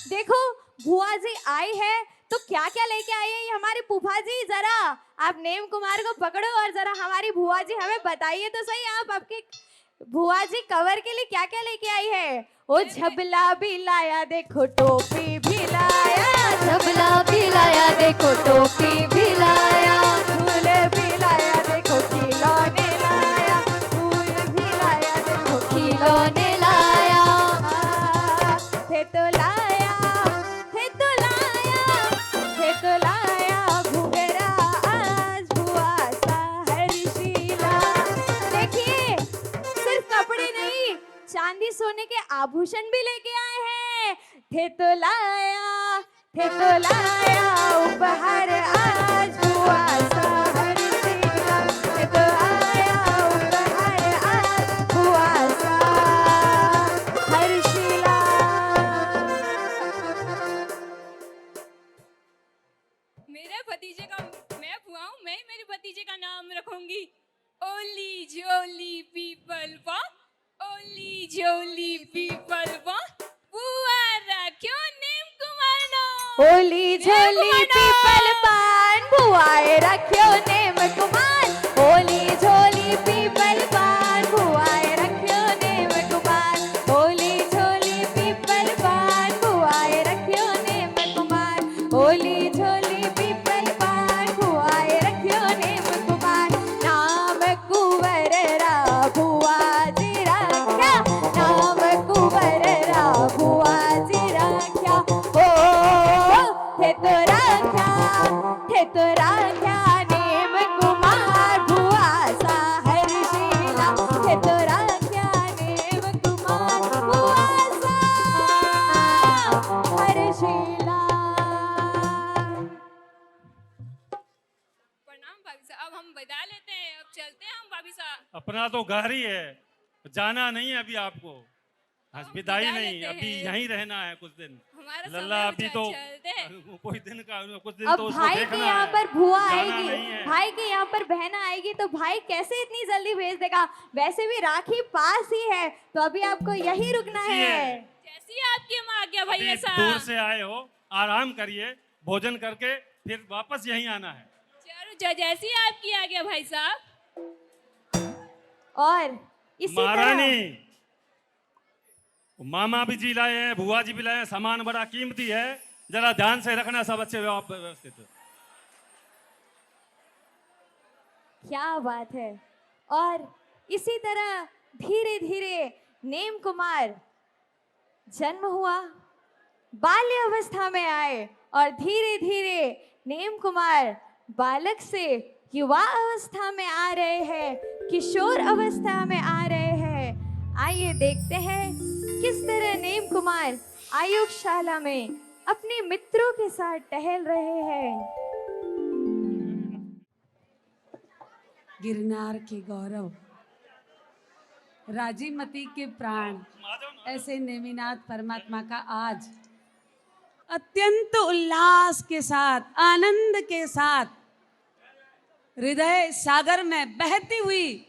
देखो बुआ जी आई है तो क्या क्या लेके आई है ये हमारी फूफा जी। जरा आप नेम कुमार को पकड़ो और जरा हमारी बुआ जी हमें बताइए तो सही, आप आपके बुआ जी कवर के लिए क्या क्या लेके आई है। ओ झबला भी लाया, देखो टोपी भी लाया। झबला भी लाया, देखो टोपी भी लाया। फूल भी लाया, देखो खिलौने लाया। फूल भी लाया, देखो खिलौने लाया। थे तो लाया, थे तो लाया, थे तो लाया घुंघरा आज बुआ सा हर्षिला। देखिए सिर्फ कपड़े नहीं, चांदी सोने के आभूषण भी लेके आए हैं। थे तो लाया, थे तो लाया उपहार आज बुआ सा हर्षिला। थे तो आया उपहार आज बुआ सा हर्षिला। मेरे भतीजे का मैं बुआ हूँ, मैं मेरे भतीजे का नाम रखूंगी ओली जोली पीपल पा। ओली जोली पीपल पा, बुआ रखियो नेम कुमार नो। ओली जोली पीपल पान, बुआए रखियो नेम कुमार। ओली झोली पीपल पान, बुआए रखियो नेम कुमार। ओली झोली पीपल पान, बुआए रखियो नेम कुमार। ओली झोली पीपल पान, बुआए रखियो नेम कुमार। नाम कुंवररा बुआ जी रख्या। नाम कुंवररा बुआ जी रख्या। ओ थे तो रख्या, थे तो रख्या नेम कुमार बुआ सा हर्षिला। थे तो रख्या नेम कुमार बुआ सा हर्षिला। प्रणाम भाभी साहब, अब हम बता लेते हैं, अब चलते हैं हम भाभी साहब। अपना तो घर ही है, जाना नहीं है अभी आपको। आज विदाई विदा नहीं, लेते अभी हैं। यहीं रहना है कुछ दिन। हमारा लल्ला समय अभी तो चलते हैं। कोई दिन का कुछ दिन अब तो उसको भाई के देखना यहाँ है। पर बुआ जाना आएगी, नहीं है। भाई के यहाँ पर बहन आएगी तो भाई कैसे इतनी जल्दी भेज देगा। वैसे भी राखी पास ही है तो अभी आपको यही रुकना जी है। है। जैसी आपकी माँ आज्ञा भाई अभी ऐसा। दूर से आए हो, आराम करिए, भोजन करके फिर वापस यहीं आना है। चलो जैसी आपकी आज्ञा भाई साहब। और इसी तरह महारानी, मामा भी जी लाए हैं, बुआ जी भी लाए हैं, सामान बड़ा कीमती है, जरा ध्यान से रखना सब अच्छे व्यवस्थित। क्या बात है। और इसी तरह धीरे धीरे नेम कुमार जन्म हुआ, बाल्य अवस्था में आए और धीरे धीरे नेम कुमार बालक से युवा अवस्था में आ रहे हैं। किशोर अवस्था में आ रहे हैं। आइए देखते हैं किस तरह नीम कुमार आयुगशाला में अपने मित्रों के साथ टहल रहे हैं। गिरनार के गौरव, राजीमती के प्राण, ऐसे नेमिनाथ परमात्मा का आज अत्यंत उल्लास के साथ, आनंद के साथ, हृदय सागर में बहती हुई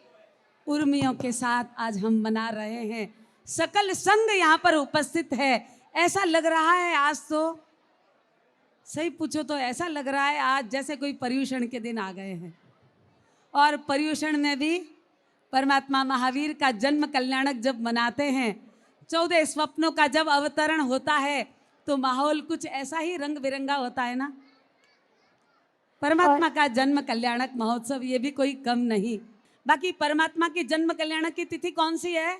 उर्मियों के साथ आज हम मना रहे हैं। सकल संग यहाँ पर उपस्थित है। ऐसा लग रहा है आज तो, सही पूछो तो ऐसा लग रहा है आज जैसे कोई पर्युषण के दिन आ गए हैं। और पर्युषण में भी परमात्मा महावीर का जन्म कल्याणक जब मनाते हैं, 14 स्वप्नों का जब अवतरण होता है, तो माहौल कुछ ऐसा ही रंग बिरंगा होता है ना। परमात्मा का जन्म कल्याणक महोत्सव ये भी कोई कम नहीं। बाकी परमात्मा की जन्म कल्याणक की तिथि कौन सी है?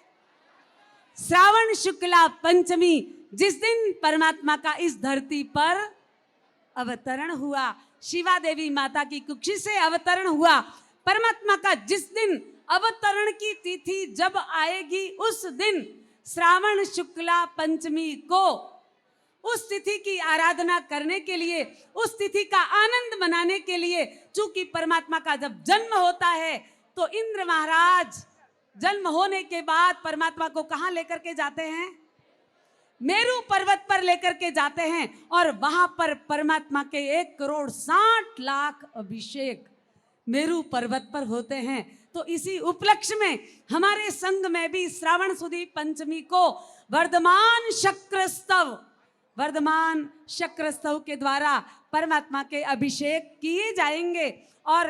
श्रावण शुक्ला पंचमी, जिस दिन परमात्मा का इस धरती पर अवतरण हुआ, शिवा देवी माता की कुक्षी से अवतरण हुआ। परमात्मा का जिस दिन अवतरण की तिथि जब आएगी, उस दिन श्रावण शुक्ला पंचमी को उस तिथि की आराधना करने के लिए, उस तिथि का आनंद मनाने के लिए, चूंकि परमात्मा का जब जन्म होता है तो इंद्र महाराज जन्म होने के बाद परमात्मा को कहां लेकर के जाते हैं? मेरू पर्वत पर लेकर के जाते हैं। और वहां पर परमात्मा के 1,60,00,000 अभिषेक मेरू पर्वत पर होते हैं। तो इसी उपलक्ष्य में हमारे संघ में भी श्रावण सुदी पंचमी को वर्धमान शक्रस्तव के द्वारा परमात्मा के अभिषेक किए जाएंगे। और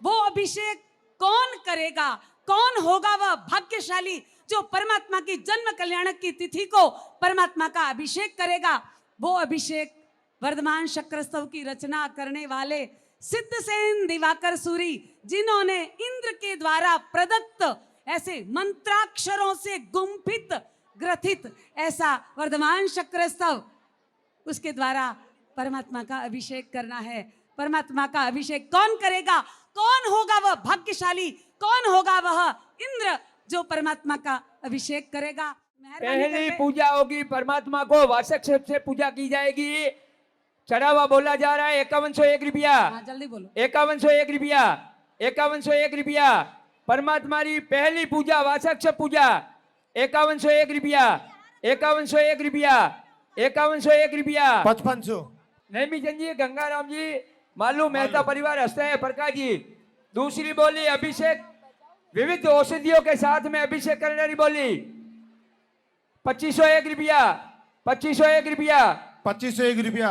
वो अभिषेक कौन करेगा, कौन होगा वह भाग्यशाली जो परमात्मा की जन्म कल्याणक की तिथि को परमात्मा का अभिषेक करेगा? वो अभिषेक वर्धमान शक्रस्तव की रचना करने वाले सिद्धसेन दिवाकर सूरी, जिन्होंने इंद्र के द्वारा प्रदत्त ऐसे मंत्राक्षरों से गुंफित ग्रथित ऐसा वर्धमान शक्रस्तव, उसके द्वारा परमात्मा का अभिषेक करना है। परमात्मा का अभिषेक कौन करेगा? कौन होगा वह भाग्यशाली? कौन होगा वह इंद्र जो परमात्मा का अभिषेक करेगा? पहली पूजा होगी, परमात्मा को वासक से पूजा की जाएगी। चढ़ावा बोला जा रहा है 5101 रुपया। जल्दी बोलो। 5101 रुपया, 5101 रुपया। परमात्मा की पहली पूजा वासक से पूजा 5101 रुपया, 5101 रुपया, 5101 रुपया। 5500 नेमीचंद जी, गंगाराम जी, मालू मेहता परिवार हंसते हैं, प्रकाश जी। दूसरी बोली अभिषेक विविध औषधियों के साथ में अभिषेक करने वाली बोली 2501 रुपया, 2501 रुपया, 2501 रुपया,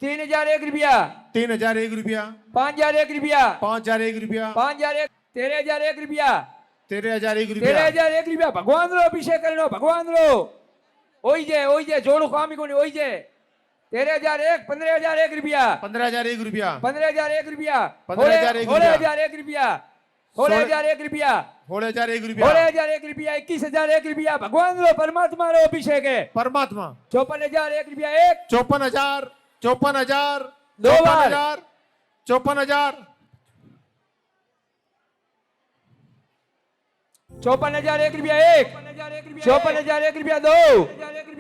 3001 रुपया, 3001 रुपया, 5001 रुपया, 5001 रुपया, 5001, 13,001 रुपया, 13,001 रुपया, 13,001 रुपया। भगवान रो अभिषेक करनो, भगवान रो ओई जे जोड़ू कामी कोनी ओई जे 13,001, 15,001 रुपया, 15,001 रुपया, 15,001 रुपया, 15,001 16,001 रुपया, 16,001 रुपया, 16,001 रुपया, 16,001 रुपया, 21,001 रुपया। भगवान रो परमात्मा रो अभिषेक है। परमात्मा 54,001 रुपया, 1 54,000, 54,000, 2 बार 54,000, 54,001 रुपया, 1 54,001 रुपया, 2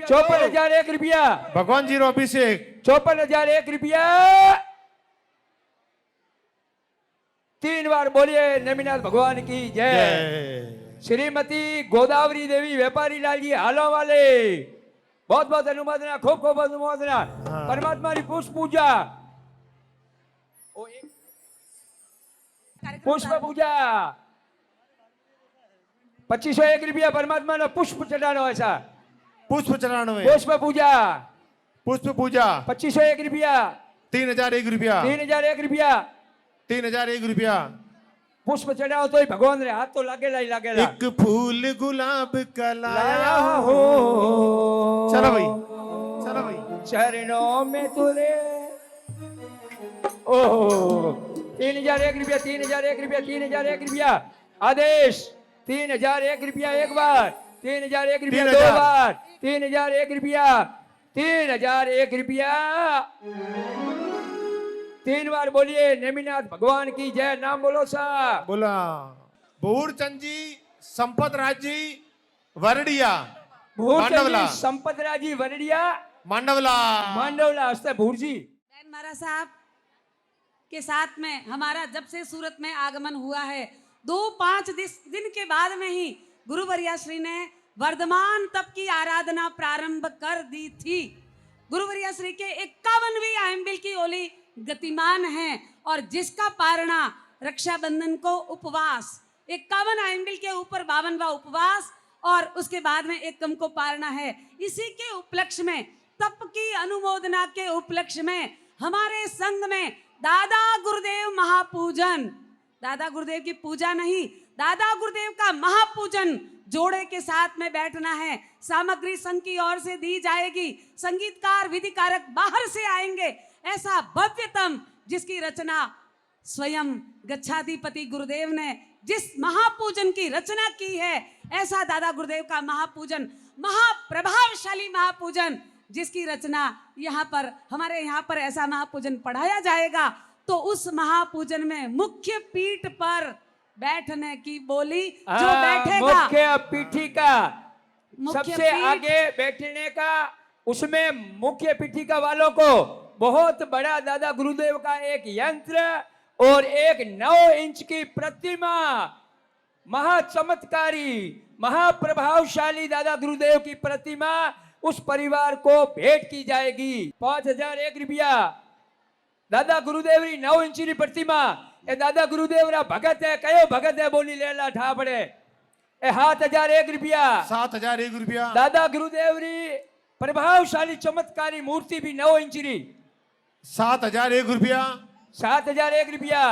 54,001 रुपया, भगवान जी रो अभिषेक 54,001 रुपया। 3 बार बोलिए नेमिनाथ भगवान की जय। श्रीमती गोदावरी देवी व्यापारी लाल जी हालों वाले, बहुत बहुत अनुमोदना, खूब खूब अनुमोदना। परमात्मा की पुष्प पूजा, पुष्प पूजा 2501 रुपया। परमात्मा ने पुष्प चढ़ानो, ऐसा पुष्प चढ़ानो है। पुष्प पूजा, पुष्प पूजा 2501 रुपया, 3,001 रुपया, 3,001 रुपया, 3,001 रुपया। पुष्प चढ़ाओ तो ही भगवान रे हाथ तो लागेला ही लागेला। एक फूल गुलाब का लाया हो, चलो भाई, चलो भाई, चरणों में तुरे। ओहो 3,001 रुपया, 3,001 रुपया, 3,001 रुपया। आदेश 3,001 रुपया एक बार, 3,001 रुपया 2 बार, 3,001 रुपया, 3,001 रुपया। 3 बार बोलिए नेमिनाथ भगवान की जय। नाम बोलो सा। बोला भूरचंद जी, संपत राज जी, वरडिया, भूरचंद मांडवला, जी, संपत राज जी, वरडिया, मांडवला। मांडवला हस्ते भूर जी। बहन महाराज साहब के साथ में हमारा जब से सूरत में आगमन हुआ है 2-5 दिन के बाद में ही गुरुवर्या श्री ने वर्धमान तप की आराधना प्रारंभ कर दी थी। गुरुवर्या श्री के 51वीं आयंबिल की ओली गतिमान है और जिसका पारणा रक्षाबंधन को उपवास 51 आयंबिल के ऊपर 52वां उपवास और उसके बाद में एकम को पारणा है। इसी के उपलक्ष्य में तप की अनुमोदना के उपलक्ष्य में हमारे संघ में दादा गुरुदेव महापूजन, दादा गुरुदेव की पूजा नहीं, दादा गुरुदेव का महापूजन जोड़े के साथ में बैठना है। सामग्री संघ की ओर से दी जाएगी, संगीतकार विधिकारक बाहर से आएंगे। ऐसा भव्यतम जिसकी रचना स्वयं गच्छाधिपति गुरुदेव ने जिस महापूजन की रचना की है, ऐसा दादा गुरुदेव का महापूजन, महाप्रभावशाली महापूजन जिसकी रचना यहाँ पर हमारे यहाँ पर ऐसा महापूजन पढ़ाया जाएगा। तो उस महापूजन में मुख्य पीठ पर बैठने की बोली जो बैठेगा, मुख्य पीठिका, मुख्य सबसे पीठ, आगे बैठने का, उसमें मुख्य पीठिका वालों को बहुत बड़ा दादा गुरुदेव का एक यंत्र और एक 9 इंच की प्रतिमा, महाचमत्कारी महाप्रभावशाली दादा गुरुदेव की प्रतिमा उस परिवार को भेंट की जाएगी। 5001 रुपया दादा गुरुदेव री 9 इंच की प्रतिमा। ए दादा गुरुदेव रा भगत है, कयो भगत है बोली लेला ठापड़े। ए 7001 रुपया 7001 रुपया दादा गुरुदेव री प्रभावशाली चमत्कारी मूर्ति भी 9 इंच री। 7001 रुपया 7001 रुपया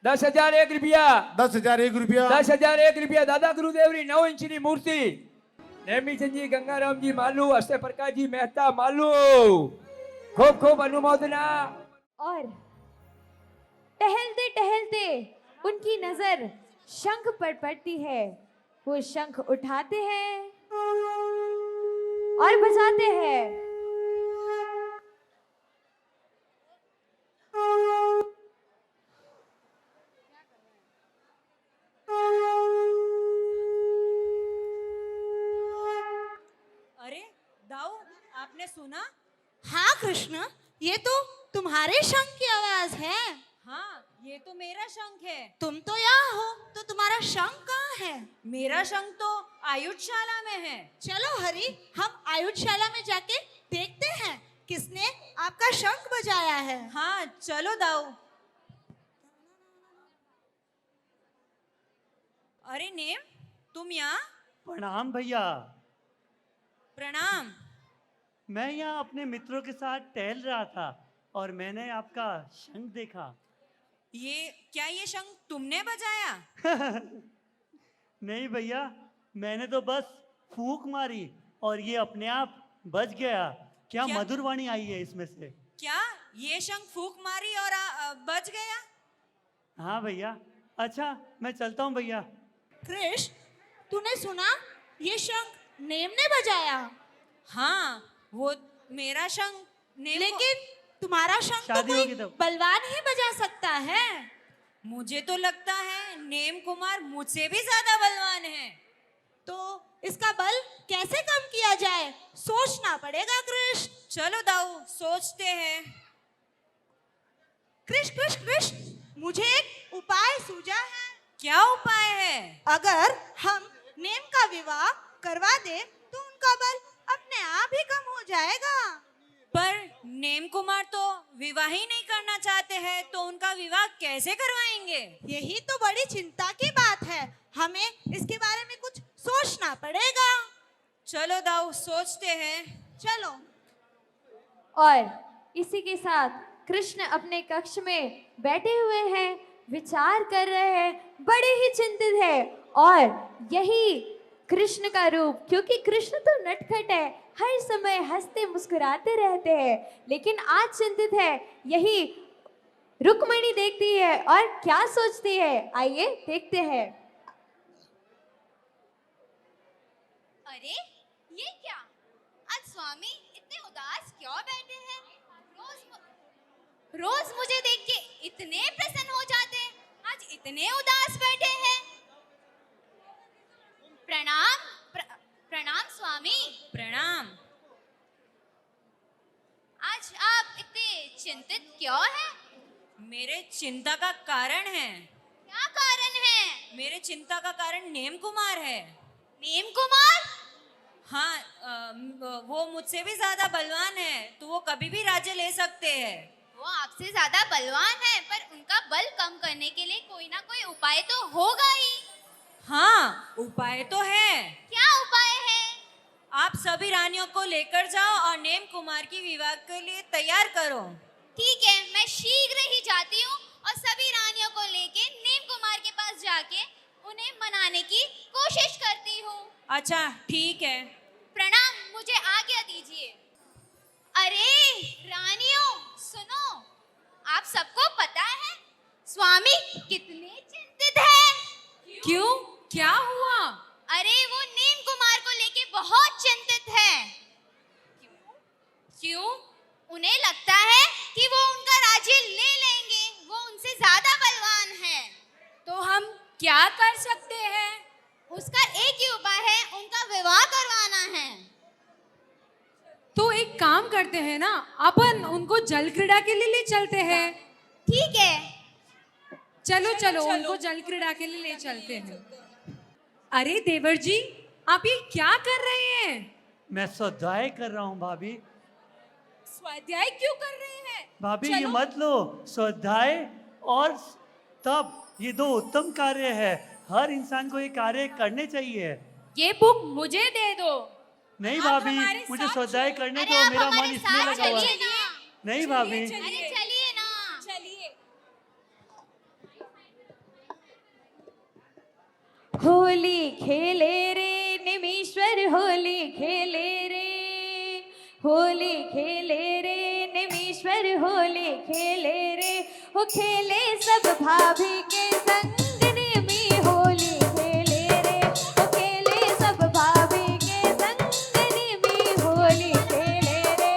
10,001 रुपया 10,001 रुपया 10,001 रुपया दादा गुरुदेव री 9 इंच की मूर्ति। नेमीचंद जी, गंगाराम जी मालू, हस्ते प्रकाश जी मेहता मालू, खूब खूब अनुमोदना। और टहलते टहलते उनकी नजर शंख पर पड़ती है। वो शंख उठाते हैं और बजाते हैं। अरे दाऊ, आपने सुना? हाँ कृष्ण, ये तो तुम्हारे शंख की आवाज है। हाँ, ये तो मेरा शंख है। तुम तो यहाँ हो, तो तुम्हारा शंख कहाँ है? मेरा शंख तो आयुधशाला में है। चलो हरि, हम आयुधशाला में जाके देखते हैं किसने आपका शंख बजाया है। हाँ चलो दाऊ। अरे नेम, तुम यहाँ? प्रणाम भैया। प्रणाम। मैं यहाँ अपने मित्रों के साथ टहल रहा था और मैंने आपका शंख देखा। ये शंख तुमने बजाया? नहीं भैया, मैंने तो बस फूंक मारी और ये अपने आप बज गया। क्या मधुर वाणी आई है इसमें से। क्या ये शंख फूंक मारी और बज गया? हाँ भैया। अच्छा, मैं चलता हूँ भैया। कृष्ण, तूने सुना? ये शंख नेम ने बजाया। हाँ, वो मेरा शंख नेम। लेकिन तुम्हारा शंख तो शादी होगी कोई तब। बलवान ही बजा सकता है। मुझे तो लगता है नेम कुमार मुझसे भी ज्यादा बलवान है। तो इसका बल कैसे कम किया जाए, सोचना पड़ेगा कृष्ण। चलो दाऊ, सोचते हैं। कृष्ण कृष्ण कृष्ण, मुझे एक उपाय सूझा है। क्या उपाय है? अगर हम नेम का विवाह करवा दे तो उनका बल अपने आप ही कम हो जाएगा। पर नेम कुमार तो विवाह ही नहीं करना चाहते हैं, तो उनका विवाह कैसे करवाएंगे? यही तो बड़ी चिंता की बात है। हमें इसके बारे में कुछ सोचना पड़ेगा। चलो दाऊ, सोचते हैं। चलो। और इसी के साथ कृष्ण अपने कक्ष में बैठे हुए हैं, विचार कर रहे हैं, बड़े ही चिंतित है। और यही कृष्ण का रूप, क्योंकि कृष्ण तो नटखट है, हर समय हंसते मुस्कुराते रहते हैं, लेकिन आज चिंतित है। यही रुक्मिणी देखती है और क्या सोचती है, आइए देखते हैं। अरे ये क्या, आज स्वामी इतने उदास क्यों बैठे हैं? रोज मुझे देख के इतने प्रसन्न हो जाते हैं, आज आज इतने उदास बैठे हैं? प्रणाम प्रणाम स्वामी। प्रणाम। आज आप इतने चिंतित क्यों हैं? मेरे चिंता का कारण है। क्या कारण है? मेरे चिंता का कारण नेम कुमार है। नेम कुमार? हाँ, वो मुझसे भी ज्यादा बलवान है, तो वो कभी भी राज्य ले सकते हैं। वो आपसे ज्यादा बलवान है, पर उनका बल कम करने के लिए कोई ना कोई उपाय तो होगा ही। हाँ, उपाय तो है। क्या उपाय है? आप सभी रानियों को लेकर जाओ और नेम कुमार की विवाह के लिए तैयार करो। ठीक है, मैं शीघ्र ही जाती हूँ और सभी रानियों को लेके नेम कुमार के पास जाके उन्हें मनाने की कोशिश करती हूँ। अच्छा, ठीक है। प्रणाम, मुझे आज्ञा दीजिए। अरे रानियों, सुनो, आप सबको पता है स्वामी कितने चिंतित हैं। क्यों, क्या हुआ? अरे वो नेम कुमार को लेके बहुत चिंतित है। क्यों? उन्हें लगता है कि वो उनका राज्य ले लेंगे, वो उनसे ज्यादा बलवान है। तो हम क्या कर सकते हैं? उसका एक ही उपाय है, उनका विवाह करवाना है। तो एक काम करते हैं ना, अपन उनको जल क्रीड़ा के लिए ले चलते हैं। ठीक है, चलो चलो, उनको जल क्रीड़ा के लिए ले चलते हैं। अरे देवर जी, आप ये क्या कर रहे हैं? मैं स्वाध्याय कर रहा हूँ भाभी। स्वाध्याय क्यों कर रहे हैं? भाभी ये मत लो, स्वाध्याय और तप ये दो उत्तम कार्य है। हर इंसान को ये कार्य करने चाहिए। ये बुक मुझे दे दो। नहीं भाभी, मुझे स्वाध्याय करने दो, मेरा मन इसमें लगा हुआ है। नहीं भाभी, चलिए ना। चलिए। होली खेले रे निमीश्वर, होली खेले रे, होली खेले रे निमीश्वर, होली खेले रे। हो खेले सब भाभी के संग निमी, होली खेले रे। हो खेले सब भाभी के संग निमी, होली खेले रे।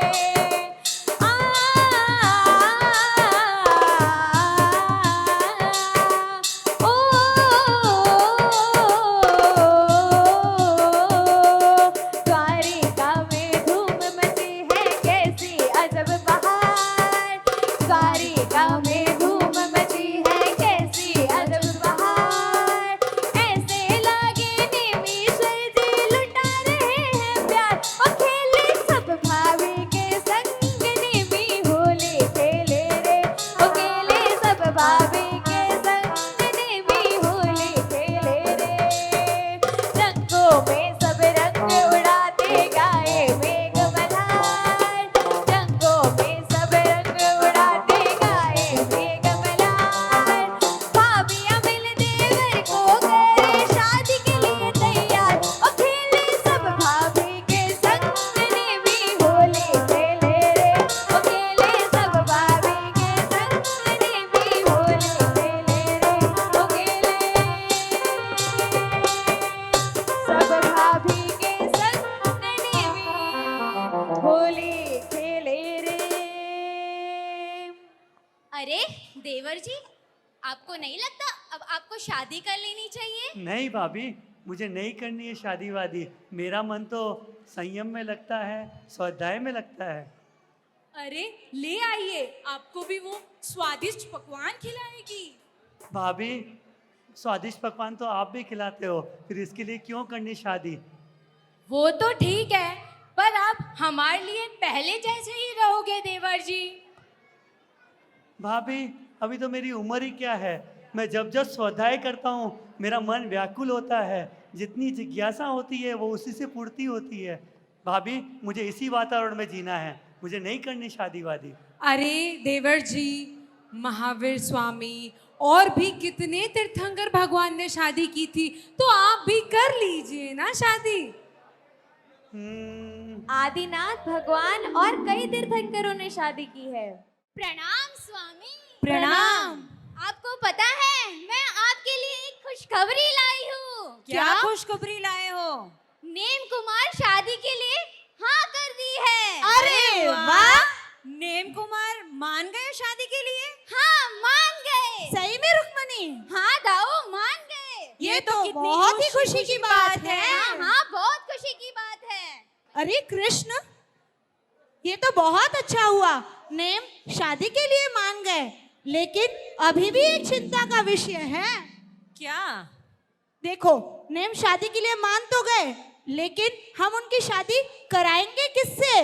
द्वारिका में धूम मची है कैसी अजब बहार, द्वारिका में धूम मची है कैसी अजब बहार। ऐसे लागे निमीश्वर जी लुटा रहे हैं प्यार, और खेले सब भाभी के संग निमी, होली खेले रे। ओ खेले सब भाभी के संग निमी, होली खेले रे। रंगों में सब रंग उड़ाते गाए मेघ मल्हार, रंगों में सब रंग उड़ाते गाए मेघ मल्हार। भाभियां मिल देवर को करे शादी के लिए तैयार, और खेले सब भाभी के संग निमी, होली खेले रे। ओ खेले सब भाभी के संग निमी, होली खेले रे। ओ खेले सब भाभी के संग निमी, होली खेले रे। अरे देवर जी, आपको नहीं लगता अब आपको शादी कर लेनी चाहिए? नहीं भाभी, मुझे नहीं करनी है शादी वादी। मेरा मन तो संयम में लगता है, स्वाध्याय में लगता है। अरे ले आइए, आपको भी वो स्वादिष्ट पकवान खिलाएगी। भाभी, स्वादिष्ट पकवान तो आप भी खिलाते हो, फिर इसके लिए क्यों करनी शादी? वो तो ठीक है, पर आप हमारे लिए पहले जैसे ही रहोगे देवर जी। भाभी, अभी तो मेरी उम्र ही क्या है। मैं जब जब स्वाध्याय करता हूँ मेरा मन व्याकुल होता है, जितनी जिज्ञासा होती है वो उसी से पूर्ति होती है। भाभी, मुझे इसी वातावरण में जीना है, मुझे नहीं करनी शादी वादी। अरे देवर जी, महावीर स्वामी और भी कितने तीर्थंकर भगवान ने शादी की थी, तो आप भी कर लीजिए ना शादी। आदिनाथ भगवान और कई तीर्थंकरों ने शादी की है। प्रणाम स्वामी। प्रणाम। आपको पता है मैं आपके लिए एक खुशखबरी लाई हूँ। क्या खुशखबरी लाए हो? नेम कुमार शादी के लिए हाँ कर दी है। अरे वाह! नेम कुमार मान गए शादी के लिए? हाँ मान गए। सही में रुक्मणी? हाँ दाऊ मान गए। ये तो बहुत ही खुशी की बात है। हाँ हाँ बहुत खुशी की बात है। अरे कृष्ण, ये तो बहुत अच्छा हुआ, नेम शादी के लिए मान गए। लेकिन अभी भी एक चिंता का विषय है। क्या? देखो, नेम शादी के लिए मान तो गए, लेकिन हम उनकी शादी कराएंगे किससे?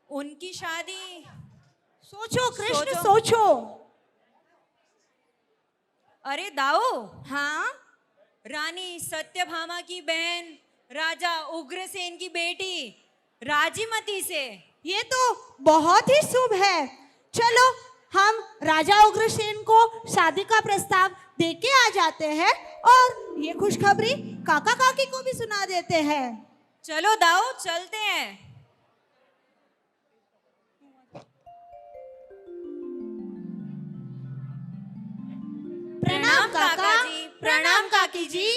उनकी शादी? सोचो कृष्ण, सोचो। अरे दाऊ, हाँ, रानी सत्यभामा की बहन राजा उग्रसेन की बेटी राजीमती से। ये तो बहुत ही शुभ है। चलो हम राजा उग्रसेन को शादी का प्रस्ताव देके आ जाते हैं और ये खुशखबरी काका काकी को भी सुना देते हैं। चलो दाऊ चलते हैं। प्रणाम काका जी, प्रणाम काकी जी।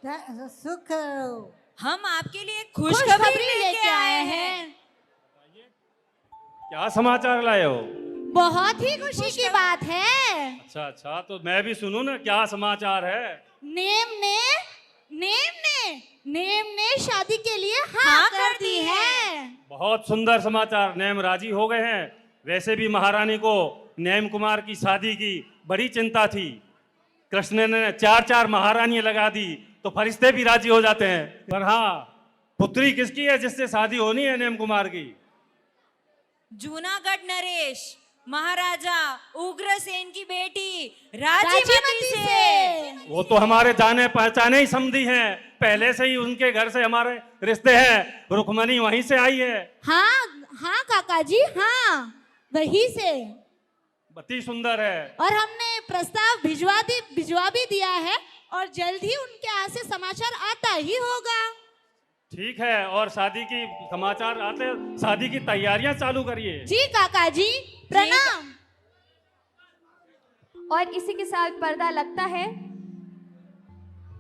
सुख हम आपके लिए खुशखबरी लेके आए हैं। क्या समाचार लाए हो? बहुत ही खुशी की बात है। अच्छा अच्छा, तो मैं भी सुनूं ना, क्या समाचार है? नेम ने शादी के लिए हाँ कर दी है। बहुत सुंदर समाचार, नेम राजी हो गए हैं। वैसे भी महारानी को नेम कुमार की शादी की बड़ी चिंता थी। कृष्ण ने 4 महारानियां लगा दी तो फरिश्ते भी राजी हो जाते हैं। पर हाँ, पुत्री किसकी है जिससे शादी होनी है नेम कुमार की? जूनागढ़ नरेश महाराजा उग्रसेन की बेटी राजीमती से। वो तो हमारे जाने पहचाने ही समधी हैं, पहले से ही उनके घर से हमारे रिश्ते हैं। रुक्मणी वहीं से आई है। हाँ काका जी, हाँ वहीं से। अति सुंदर है। और हमने प्रस्ताव भिजवा भी दिया है और जल्द ही उनके यहाँ से समाचार आता ही होगा। ठीक है, और शादी की समाचार आते, शादी की तैयारियां चालू करिए। जी काका जी, प्रणाम। और इसी के साथ पर्दा लगता है।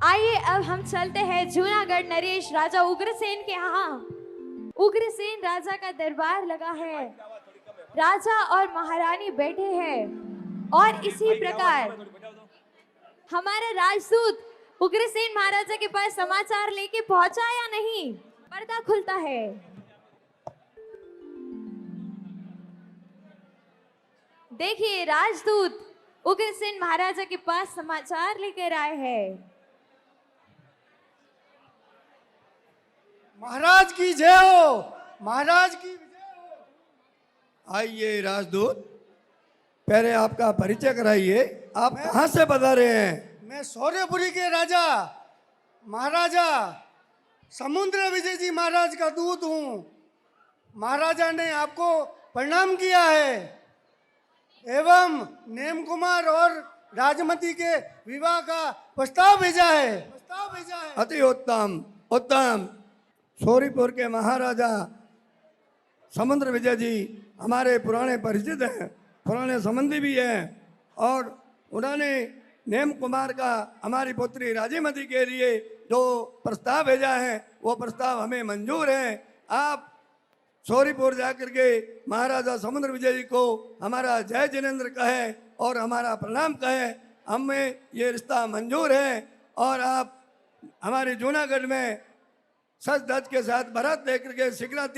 आइए अब हम चलते हैं जूनागढ़ नरेश राजा उग्रसेन के यहाँ। उग्रसेन राजा का दरबार लगा है, राजा और महारानी बैठे हैं और इसी प्रकार हमारा राजदूत उग्रसेन महाराजा के पास समाचार लेके पहुंचा या नहीं। पर्दा खुलता है। देखिए, राजदूत उग्रसेन महाराजा के पास समाचार लेकर आए हैं। महाराज की जय हो, महाराज की विजय हो। आइए राजदूत, पहले आपका परिचय कराइए। आप कहाँ से बता रहे हैं? मैं सौर्यपुरी के राजा महाराजा समुद्र विजय जी महाराज का दूत हूँ। महाराजा ने आपको प्रणाम किया है एवं नेम कुमार और राजमती के विवाह का प्रस्ताव भेजा है। अति उत्तम उत्तम। सौरीपुर के महाराजा समुद्र विजय जी हमारे पुराने परिचित हैं, पुराने संबंधी भी हैं, और उन्होंने नेम कुमार का हमारी पुत्री राजीमती के लिए जो प्रस्ताव भेजा है वो प्रस्ताव हमें मंजूर है। आप सौरीपुर जाकर के महाराजा समुद्र विजय जी को हमारा जय जिनेन्द्र कहे और हमारा प्रणाम कहे। हमें ये रिश्ता मंजूर है और आप हमारे जूनागढ़ में सच धज के साथ बारात देकर के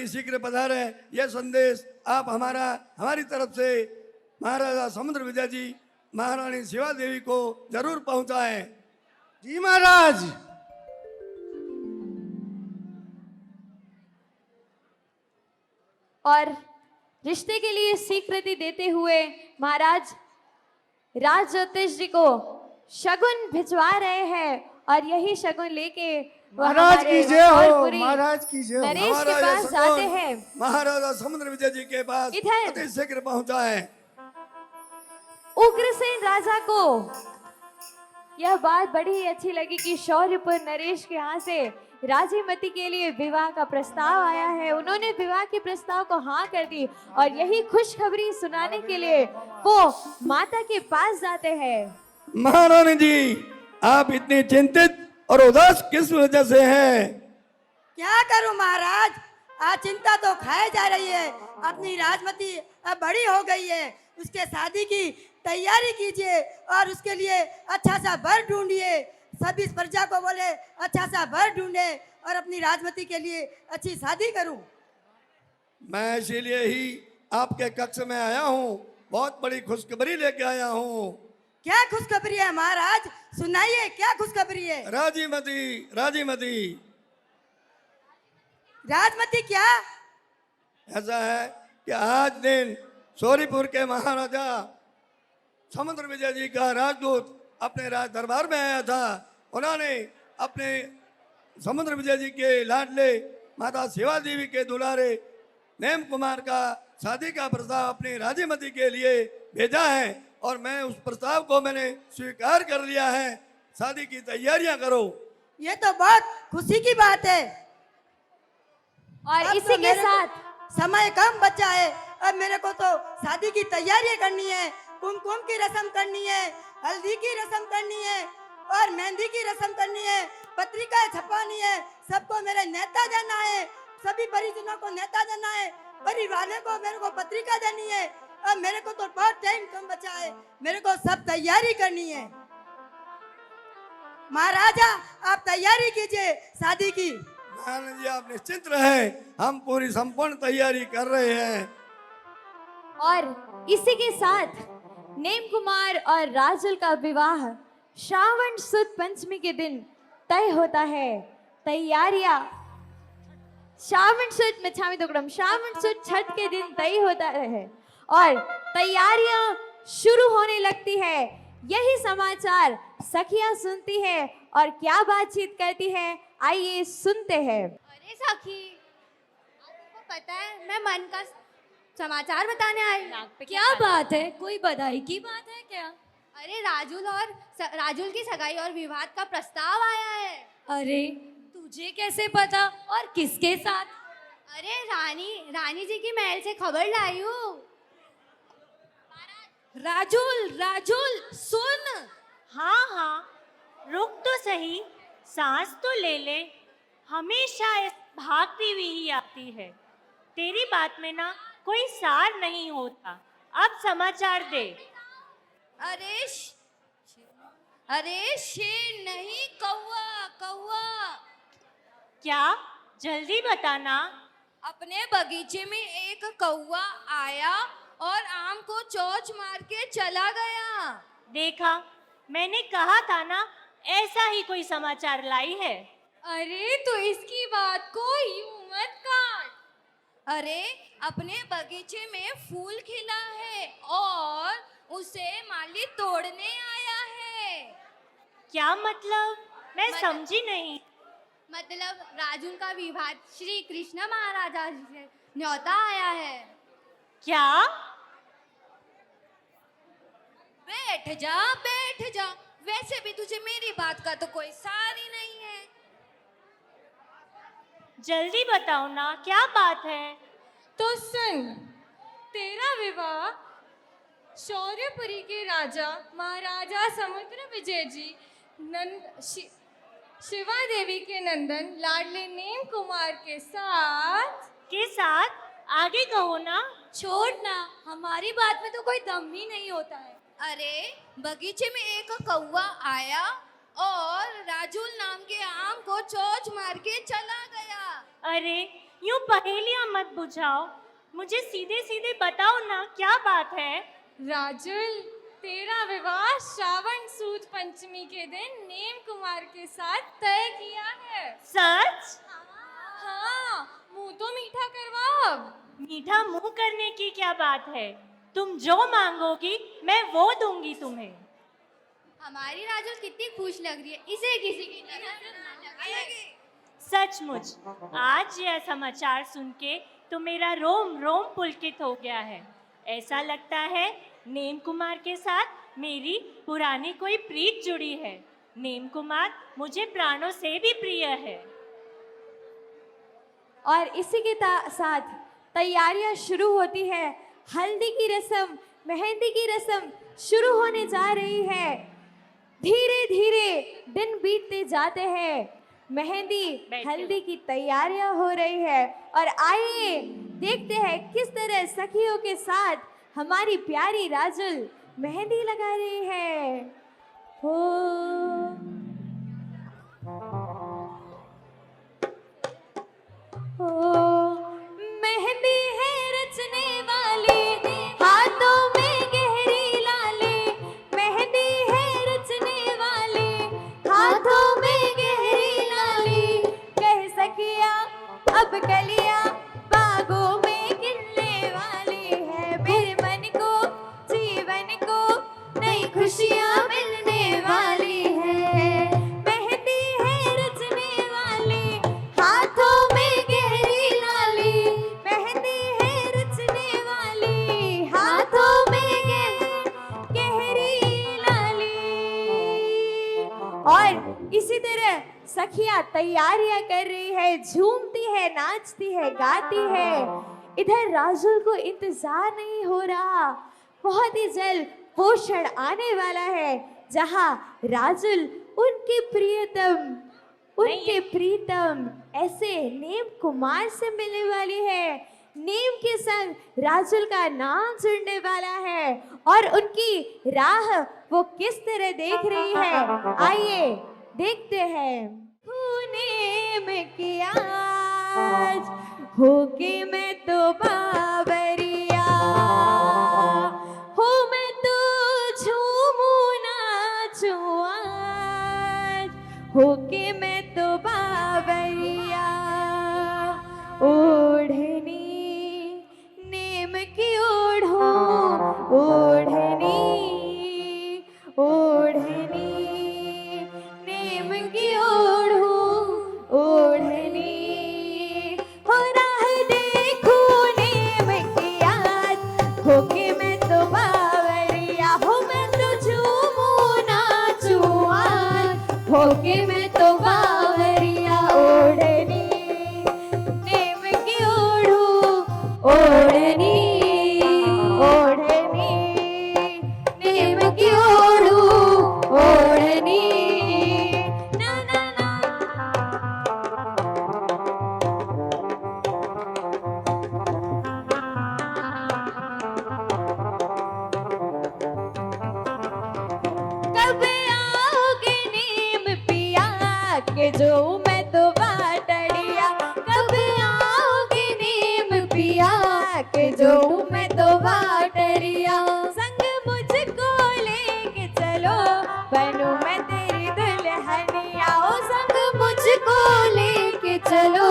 शीघ्र पधारे। ये संदेश आप हमारी तरफ से महाराजा समुद्र विजय जी महारानी शिवा देवी को जरूर पहुंचाएं। जी महाराज। और रिश्ते के लिए स्वीकृति देते हुए महाराज राज ज्योतिष जी को शगुन भिजवा रहे हैं और यही शगुन लेके महाराज की जय हो, महाराज की जय हो। नरेश के पास जाते हैं। महाराजा समुद्र विजय जी के पास इधर अति शीघ्र पहुंचाएं। उग्रसेन राजा को यह बात बड़ी ही अच्छी लगी कि शौर्यपुर नरेश के यहाँ से राजीमती के लिए विवाह का प्रस्ताव आया है। उन्होंने विवाह के प्रस्ताव को हाँ कर दी और यही खुशखबरी सुनाने के लिए वो माता के पास जाते हैं। महारानी जी, आप इतनी चिंतित और उदास किस वजह से हैं? क्या करूं महाराज, आज चिंता तो खाए जा रही है। अपनी राजमती अब बड़ी हो गई है, उसके शादी की तैयारी कीजिए और उसके लिए अच्छा सा वर ढूंढिए। सभी प्रजा को बोले अच्छा सा वर ढूंढे और अपनी राजमती के लिए अच्छी शादी करूं। मैं इसीलिए ही आपके कक्ष में आया हूँ, बहुत बड़ी खुशखबरी लेके आया हूँ। क्या खुशखबरी है महाराज, सुनाइए क्या खुशखबरी है। राजीमती राजीमती राजमती क्या? ऐसा है कि आज दिन सोरीपुर के महाराजा समुद्र विजय जी का राजदूत अपने राज दरबार में आया था। उन्होंने अपने समुद्र विजय जी के लाडले माता सेवा देवी के दुलारे नेम कुमार का शादी का प्रस्ताव अपनी राजीमती के लिए भेजा है और मैं उस प्रस्ताव को मैंने स्वीकार कर लिया है। शादी की तैयारियां करो। ये तो बहुत खुशी की बात है। और अब इसी तो के मेरे साथ को समय कम बचा है। अब मेरे को तो शादी की तैयारी करनी है, कुमकुम की रस्म करनी है, हल्दी की रस्म करनी है और मेहंदी की रस्म करनी है, पत्रिका छपवानी है। सबको मेरे नेता देना है, सभी परिजनों को नेता देना है, परिवार को मेरे को पत्रिका देनी है। अब मेरे को तो बहुत टाइम कम बचा है, मेरे को सब तैयारी करनी है। महाराजा आप तैयारी कीजिए शादी की। महाराज जी आप निश्चिंत रहे, हम पूरी संपूर्ण तैयारी कर रहे हैं। और इसी के साथ नेम कुमार और राजुल का विवाह श्रावण सुद पंचमी के दिन तय होता है। तैयारियां श्रावण सुद मिच्छामी दुक्कड़म श्रावण सुद छठ के दिन तय होता है और तैयारियां शुरू होने लगती है। यही समाचार सखियां सुनती है और क्या बातचीत करती है, आइए सुनते हैं। अरे सखी, आपको पता है मैं मन का समाचार बताने आई। क्या बात है, कोई बधाई की बात है क्या? अरे राजुल की सगाई और विवाह का प्रस्ताव आया है। अरे तुझे कैसे पता और किसके साथ? अरे रानी जी की महल से खबर लाई हूँ। राजुल सुन। हाँ हाँ, रुक तो सही, सांस तो ले ले। हमेशा भागती हुई ही आती है। तेरी बात में ना कोई सार नहीं होता। अब समाचार दे। अरे शेर नहीं, कौवा। क्या? जल्दी बताना। अपने बगीचे में एक कौवा आया और आम को चोंच मार के चला गया। देखा, मैंने कहा था ना, ऐसा ही कोई समाचार लाई है। अरे तो इसकी बात को यूं मत काट। अरे अपने बगीचे में फूल खिला है और उसे माली तोड़ने आया है। क्या मतलब? मैं समझी नहीं। मतलब राजुल का विवाह श्री कृष्ण महाराजा से न्योता आया है। क्या? बैठ जा। वैसे भी तुझे मेरी बात का तो कोई सार ही नहीं है। जल्दी बताओ ना, क्या बात है? तो सुन, तेरा विवाह शौर्यपुरी के राजा महाराजा समुद्र विजय जी शिवा देवी के नंदन लाडले नेम कुमार के साथ आगे कहो ना। छोड़ ना, हमारी बात में तो कोई दम ही नहीं होता है। अरे बगीचे में एक कौवा आया और राजुल नाम के आम को चोंच मार के चला गया। अरे यूं पहेलियां मत बुझाओ, मुझे सीधे सीधे बताओ ना, क्या बात है? राजुल, तेरा विवाह श्रावण सुद पंचमी के दिन नेम कुमार के साथ तय किया है। सच? हाँ, मुंह तो मीठा करवाओ। मीठा मुंह करने की क्या बात है? तुम जो मांगोगी मैं वो दूंगी तुम्हें। हमारी राजुल कितनी खुश लग रही है, इसे किसी की नजर ना लगे। सचमुच आज यह समाचार सुन के तो मेरा रोम रोम पुलकित हो गया है। ऐसा लगता है नेम कुमार के साथ मेरी पुरानी कोई प्रीत जुड़ी है। नेम कुमार मुझे प्राणों से भी प्रिय है। और इसी के साथ तैयारियां शुरू होती है। हल्दी की रस्म, मेहंदी की रस्म शुरू होने जा रही है। धीरे धीरे दिन बीतते जाते हैं। मेहंदी हल्दी की तैयारियां हो रही है और आइए देखते हैं किस तरह सखियों के साथ हमारी प्यारी राजुल मेहंदी लगा रही है। हो मेहंदी है रचने वाली, हाथों में गहरी लाली। मेहंदी है रचने वाली, हाथों में गहरी लाली। कह सकिया अब कलिया बागों में खिलने वाली है। मेरे मन को जीवन को नई खुशियाँ मिलने वाली है। मेहंदी है रचने वाली, हाथों में गहरी लाली। मेहंदी है रचने वाली, हाथों में गहरी लाली। और इसी तरह सखियां तैयारियां कर रही है, झूमती है, नाचती है, गाती है। इधर राजुल को इंतजार नहीं हो रहा, बहुत ही जल्द वो क्षण आने वाला है जहां राजुल उनके प्रीतम ऐसे नेम कुमार से मिलने वाली है। नेम के संग राजुल का नाम जुड़ने वाला है और उनकी राह वो किस तरह देख रही है, आइए देखते हैं। नेम किया आज होके मैं तो बावरिया, हो मैं तो झूमू नाचूं आज, होके मैं तो बावरिया। ओढ़नी नेम की ओढ़ो, ओढ़नी ओढ़नी नेम की ओढ़ो, ओढ़नी। हो राह देखो नेम की याद, होके मैं तो बावरिया। हो मैं तो झूमू नाचूं आज, होके मैं तो बावरिया। ओढ़नी नेम की ओढ़ो, ओढ़नी ओढ़नी नेम की ओढ़ो, ओढ़नी। ना ना ना कब आओगे नेम पिया के जो मैं तो बाटड़िया। कब आओगे नेम पिया के जो मैं तो बाटड़िया। संग मुझको लेके चलो बनूं मैं तेरी दुल्हनिया। ओ संग मुझको लेके चलो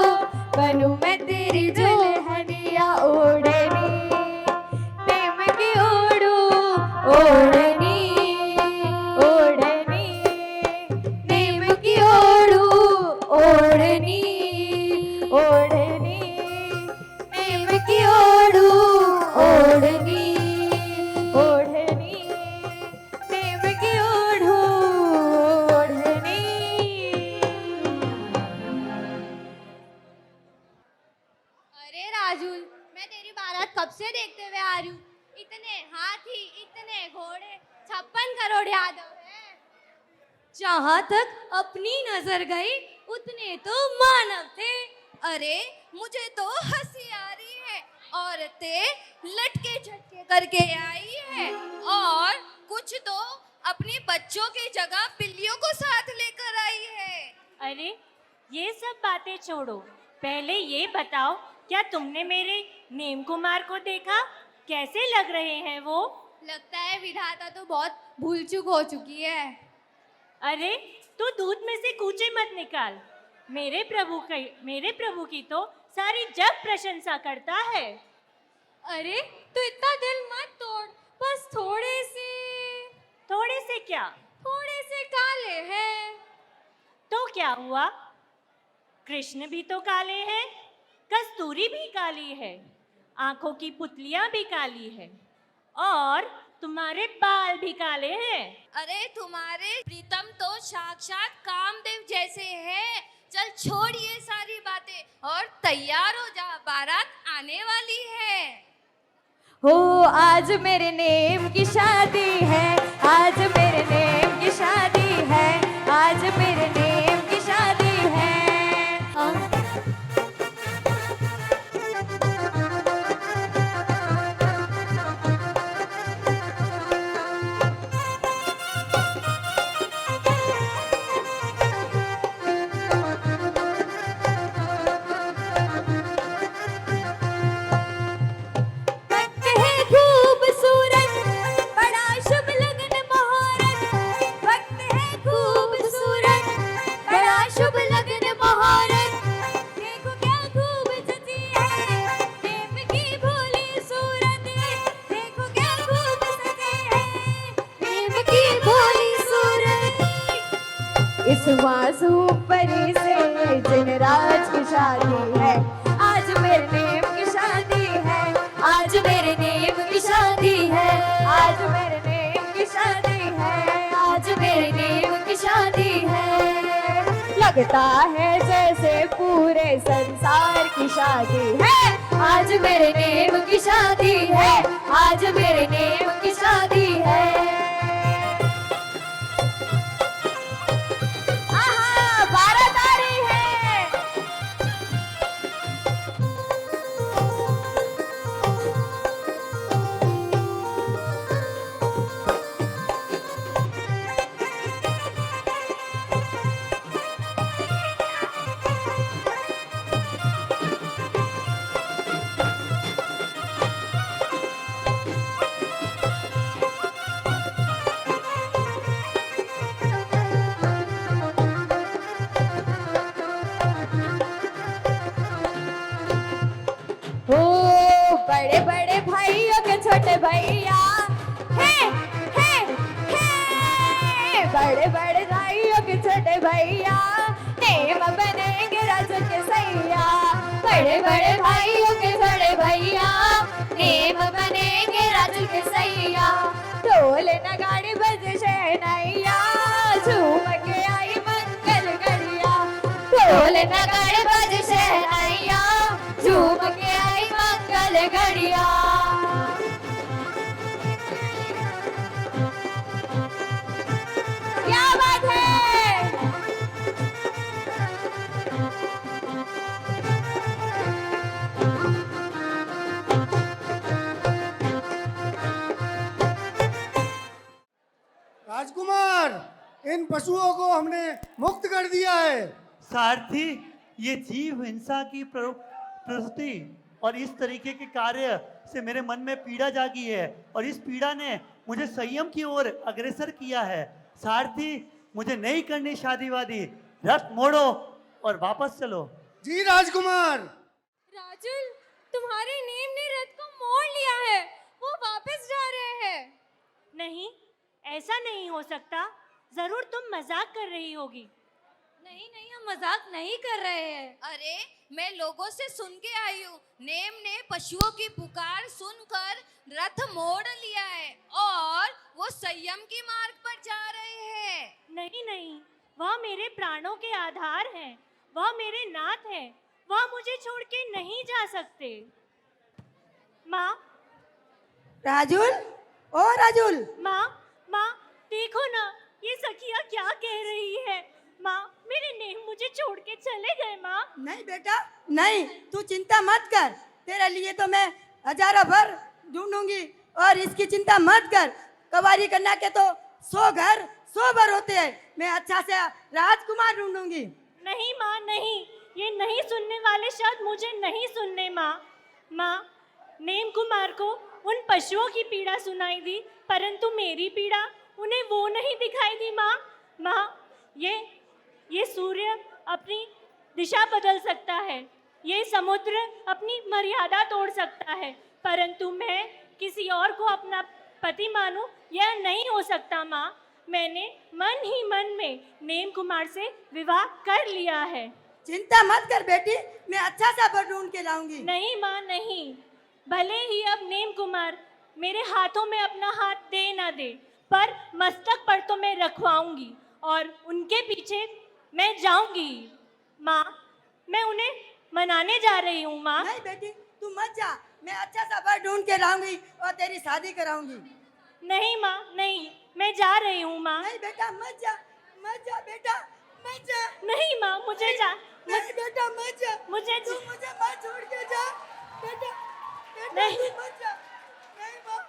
बनूं मैं तेरी दुल्हनिया। ओढ़नी नेम की ओढ़ो, ओढ़नी ओढ़नी नेम की ओढ़ो, ओढ़नी ओढ़नी नेम की ओढ़ो, ओढ़नी ओढ़नी नेम की ओढ़ो, ओढ़नी। अरे राजुल, मैं तेरी बारात कब से देखते हुए आ रही हूँ। इतने हाथी, इतने घोड़े, 56 करोड़ यादव है। जहाँ तक अपनी नजर गई उतने तो मानव थे। अरे मुझे तो हंसी आ रही है। औरतें लटके झटके करके आई है और कुछ तो अपने बच्चों की जगह बिल्लियों को साथ लेकर आई है। अरे ये सब बातें छोड़ो, पहले ये बताओ क्या तुमने मेरे नेम कुमार को देखा? कैसे लग रहे हैं वो? लगता है विधाता तो बहुत भूल चूक हो चुकी है। अरे तू दूध में से कूचे मत निकाल। मेरे प्रभु की तो सारी जग प्रशंसा करता है। अरे तू इतना दिल मत तोड़, बस थोड़े से क्या? थोड़े से काले हैं। तो क्या हुआ? कृष्ण भी तो काले हैं, कस्तूरी भी काली है, आंखों की पुतलियां भी काली है और तुम्हारे बाल भी काले हैं। अरे तुम्हारे प्रीतम तो साक्षात कामदेव जैसे हैं। चल छोड़ ये सारी बातें और तैयार हो जा, बारात आने वाली है। हो आज मेरे नेम की शादी है, आज मेरे नेम की शादी है, आज मेरे नेम की शादी है। राज की शादी है, आज मेरे नेम की शादी है, आज मेरे नेम की शादी है, आज मेरे नेम की शादी है, आज मेरे नेम की शादी है। लगता है जैसे पूरे संसार की शादी है, आज मेरे नेम की शादी है, आज मेरे नेम की शादी है। आहा, बारात आ रही है। ओ बड़े बड़े भाइयों के छोटे भैया, हे बड़े बड़े भाइयों के छोटे भैया, नेम बनेंगे राजू के सैया। बड़े बड़े भाइयों के छोटे भैया, नेम बनेंगे राजू के सैया। ढोल नगाड़ी बजे शहनाइया, झूम के आई मंगल घड़िया। ढोल नगाड़ी बजे शहनाइया, झूम के आई मंगल घड़िया। क्या बात है। राजकुमार, इन पशुओं को हमने मुक्त कर दिया है। सारथी, ये जीव हिंसा की प्रवृत्ति और इस तरीके के कार्य से मेरे मन में पीड़ा जागी है और इस पीड़ा ने मुझे संयम की ओर अग्रसर किया है। सारथी, मुझे नहीं करनी शादी वादी, रथ मोड़ो और वापस चलो। जी राजकुमार। राजुल, तुम्हारे नेम ने रथ को मोड़ लिया है, वो वापस जा रहे हैं। नहीं, ऐसा नहीं हो सकता। जरूर तुम मजाक कर रही होगी। नहीं नहीं, हम मजाक नहीं कर रहे हैं। अरे मैं लोगों से सुन के आई हूँ, नेम ने पशुओं की पुकार सुनकर रथ मोड़ लिया है और वो संयम की मार्ग पर जा रहे हैं। नहीं नहीं, वह मेरे प्राणों के आधार हैं, वह मेरे नाथ हैं, वह मुझे छोड़ के नहीं जा सकते। माँ। राजुल, ओ राजुल। माँ, माँ देखो ना, ये सखिया क्या कह रही है। माँ, मेरे नेम मुझे छोड़ के चले गए। माँ। नहीं बेटा, नहीं, तू चिंता मत कर। तेरे लिए तो मैं हजारों भर ढूंढूंगी और इसकी चिंता मत कर। कवारी कन्या के तो 100 घर 100 भर होते हैं। मैं अच्छा से राजकुमार ढूंढूंगी। नहीं माँ, नहीं, ये नहीं सुनने वाले शब्द मुझे नहीं सुनने। माँ, माँ, नेम कुमार को उन पशुओं की पीड़ा सुनाई दी, परंतु मेरी पीड़ा उन्हें वो नहीं दिखाई दी। माँ, माँ, ये सूर्य अपनी दिशा बदल सकता है, ये समुद्र अपनी मर्यादा तोड़ सकता है, परंतु मैं किसी और को अपना पति मानूं, यह नहीं हो सकता। माँ, मैंने मन ही मन में नेम कुमार से विवाह कर लिया है। चिंता मत कर बेटी, मैं अच्छा सा वर ढूंढ के लाऊंगी। नहीं माँ, नहीं, भले ही अब नेम कुमार मेरे हाथों में अपना हाथ दे ना दे, पर मस्तक पर तो मैं रखवाऊंगी और उनके पीछे मैं जाऊंगी। माँ, मैं उन्हें मनाने जा रही हूँ। माँ। नहीं बेटी, तू मत जा, मैं अच्छा सा वर ढूंढ के लाऊंगी और तेरी शादी कराऊंगी। नहीं माँ, नहीं, मैं जा रही हूँ। माँ। नहीं बेटा, मत जा, मत जा बेटा, मत जा। नहीं माँ, मुझे जा। नहीं बेटा, मत जा, मुझे तू मुझे मत छोड़ के जा बेटा, बेटा नहीं। तू मत जा। नहीं माँ,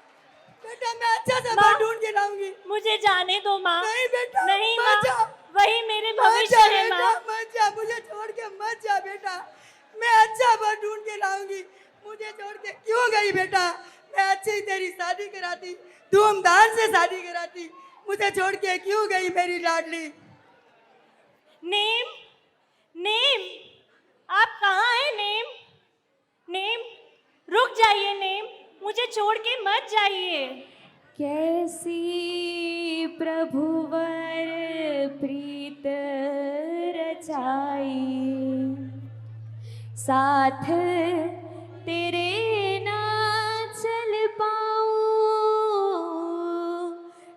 बेटा मैं अच्छा सा वर ढूंढ के लाऊंगी। मुझे जाने दो माँ। नहीं बेटा, नहीं मत माँ, जा। वही मेरे मत भविष्य जा है। बेटा, माँ, मत जा, मुझे छोड़ के मत जा बेटा, मैं अच्छा वर ढूंढ के लाऊंगी। मुझे छोड़ के क्यों गई बेटा? मैं अच्छी ही तेरी शादी कराती, धूमधाम से शादी कराती, मुझे छोड़ के क्यों गई मेरी लाडली? नेम, नेम, आप कहाँ हैं? नेम, नेम, रुक जाइए। नेम, मुझे छोड़ के मत जाइए। कैसी प्रभुवर प्रीत रचाई, साथ तेरे ना चल पाऊं,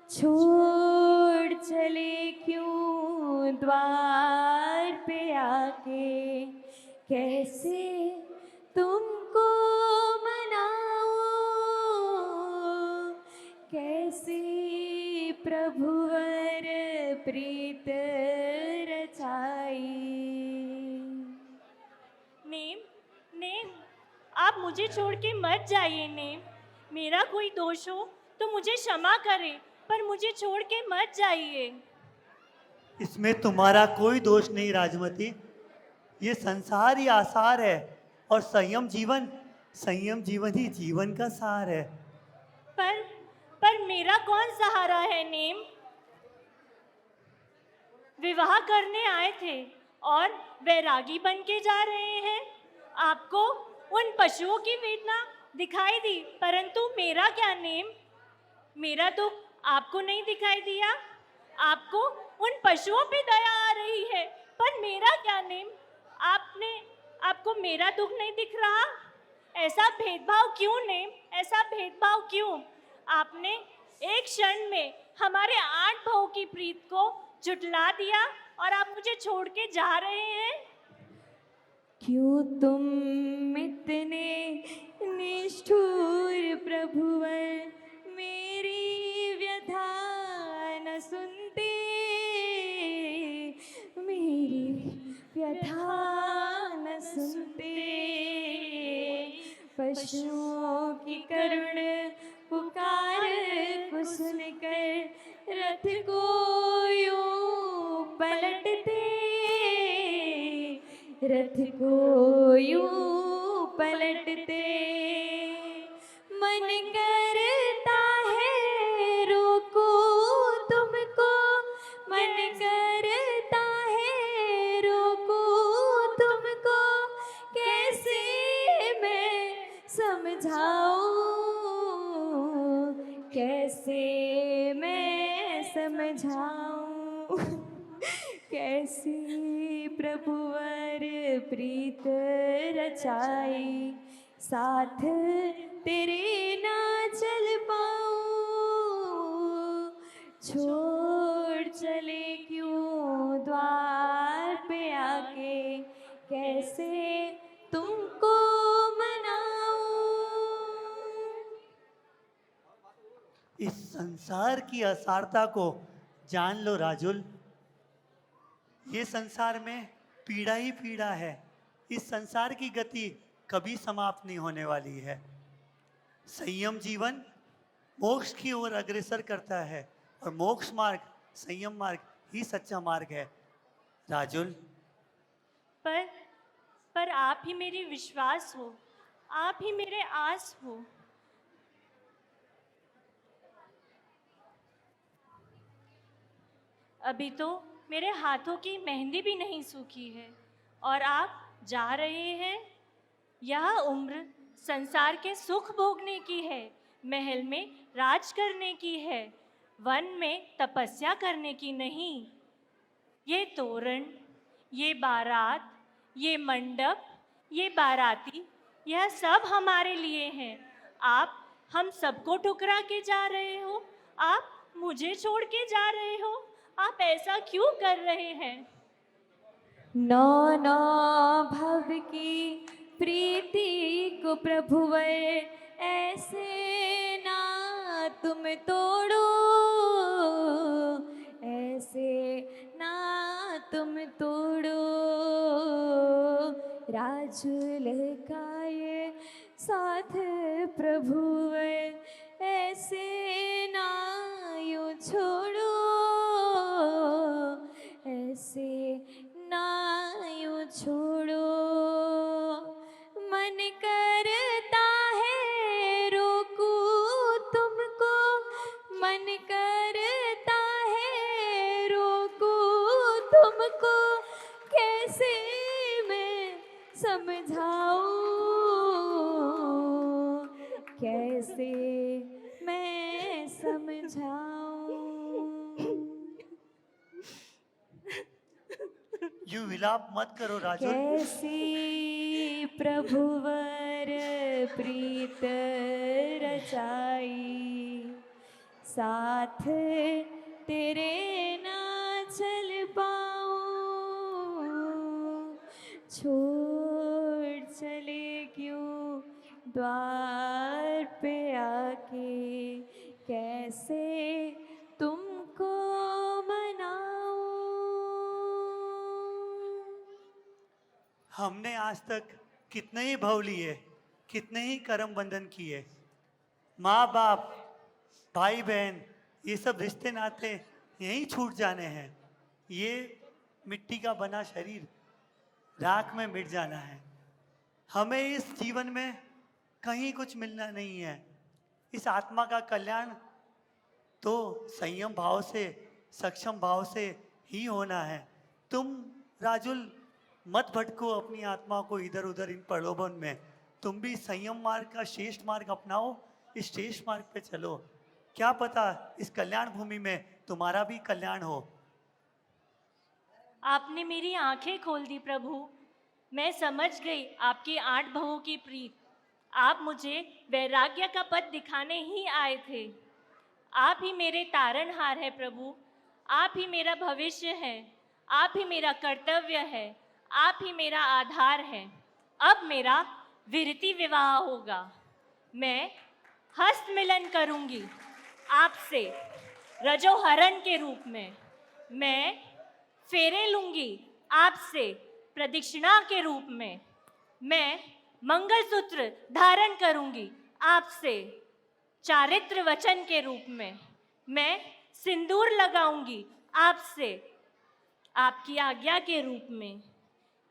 छोड़ चले क्यों द्वार पे आके, कैसे तुमको मनाऊं, कैसे प्रभुवर प्रीत रचाई। नेम, नेम, आप मुझे छोड़ के मत जाइए नेम। मेरा कोई दोष हो तो मुझे क्षमा करें, पर मुझे छोड़ के मत जाइए। इसमें तुम्हारा कोई दोष नहीं राजमती। ये संसार ही आसार है और संयम जीवन ही जीवन का सार है। पर मेरा कौन सहारा है नेम? विवाह करने आए थे और वैरागी बन के जा रहे हैं। आपको उन पशुओं की वेदना दिखाई दी, परंतु मेरा क्या नेम? मेरा दुख आपको नहीं दिखाई दिया? आपको उन पशुओं पे दया आ रही है, पर मेरा क्या नेम? आपको मेरा दुख नहीं दिख रहा? ऐसा भेदभाव क्यों नेम? ऐसा भेदभाव क्यों? आपने एक क्षण में हमारे 8 भाव की प्रीत को जुटला दिया और आप मुझे छोड़ के जा रहे हैं। क्यों तुम इतने निष्ठुर प्रभुवर, मेरी व्यथा न सुनते, मेरी व्यथा न सुनते। पशुओं की करुण पुकार को सुनकर रथ को यूं पलटते, रथ को यूं पलटते। मन करता है रोको तुमको, मन करता है रोको तुमको, कैसे मैं समझाऊं, कैसे मैं समझाऊं, कैसी प्रभुवर प्रीत रचाई, साथ तेरे ना चल पाऊं, छोड़ चले क्यों द्वार पे आके, कैसे तुमको इस संसार की असारता को जान लो राजुल। ये संसार में पीड़ा ही पीड़ा है। इस संसार की गति कभी समाप्त नहीं होने वाली है। संयम जीवन मोक्ष की ओर अग्रसर करता है और मोक्ष मार्ग, संयम मार्ग ही सच्चा मार्ग है राजुल। पर आप ही मेरी विश्वास हो, आप ही मेरे आस हो। अभी तो मेरे हाथों की मेहंदी भी नहीं सूखी है और आप जा रहे हैं। यह उम्र संसार के सुख भोगने की है, महल में राज करने की है, वन में तपस्या करने की नहीं। ये तोरण, ये बारात, ये मंडप, ये बाराती, यह सब हमारे लिए हैं। आप हम सबको ठुकरा के जा रहे हो, आप मुझे छोड़ के जा रहे हो। आप ऐसा क्यों कर रहे हैं? नौ नौ भव की प्रीति को प्रभुवर ऐसे ना तुम तोड़ो, ऐसे ना तुम तोड़ो। राजुल का ये साथ प्रभुवर ऐसे ना यूं छोड़ो, ऐसे ना यूं छोड़ो। मन करता है रोकूं तुमको, मन करता है रोकूं तुमको, कैसे मैं समझाऊं, कैसे मैं समझाऊं। यूं विलाप मत करो राजुल। कैसी प्रभुवर प्रीत रचाई, साथ तेरे ना चल पाऊं, छोड़ चले क्यों द्वार पे आके, कैसे तुमको मनाऊं। हमने आज तक कितने ही भव लिए, कितने ही कर्म बंधन किए। माँ बाप, भाई बहन, ये सब रिश्ते नाते यहीं छूट जाने हैं। ये मिट्टी का बना शरीर राख में मिट जाना है। हमें इस जीवन में कहीं कुछ मिलना नहीं है। इस आत्मा का कल्याण तो संयम भाव से, सक्षम भाव से ही होना है। तुम राजुल मत भटको अपनी आत्मा को इधर उधर इन प्रलोभन में। तुम भी संयम मार्ग का श्रेष्ठ मार्ग अपनाओ, इस श्रेष्ठ मार्ग पे चलो। क्या पता इस कल्याण भूमि में तुम्हारा भी कल्याण हो। आपने मेरी आंखें खोल दी प्रभु। मैं समझ गई आपकी 8 भवों की प्रीत। आप मुझे वैराग्य का पथ दिखाने ही आए थे। आप ही मेरे तारणहार है प्रभु। आप ही मेरा भविष्य है। आप ही मेरा कर्तव्य है। आप ही मेरा आधार है। अब मेरा विरति विवाह होगा। मैं हस्त मिलन करूंगी आपसे रजोहरण के रूप में। मैं फेरे लूंगी आपसे प्रदक्षिणा के रूप में। मैं मंगलसूत्र धारण करूंगी आपसे चारित्र वचन के रूप में। मैं सिंदूर लगाऊंगी आपसे आपकी आज्ञा के रूप में।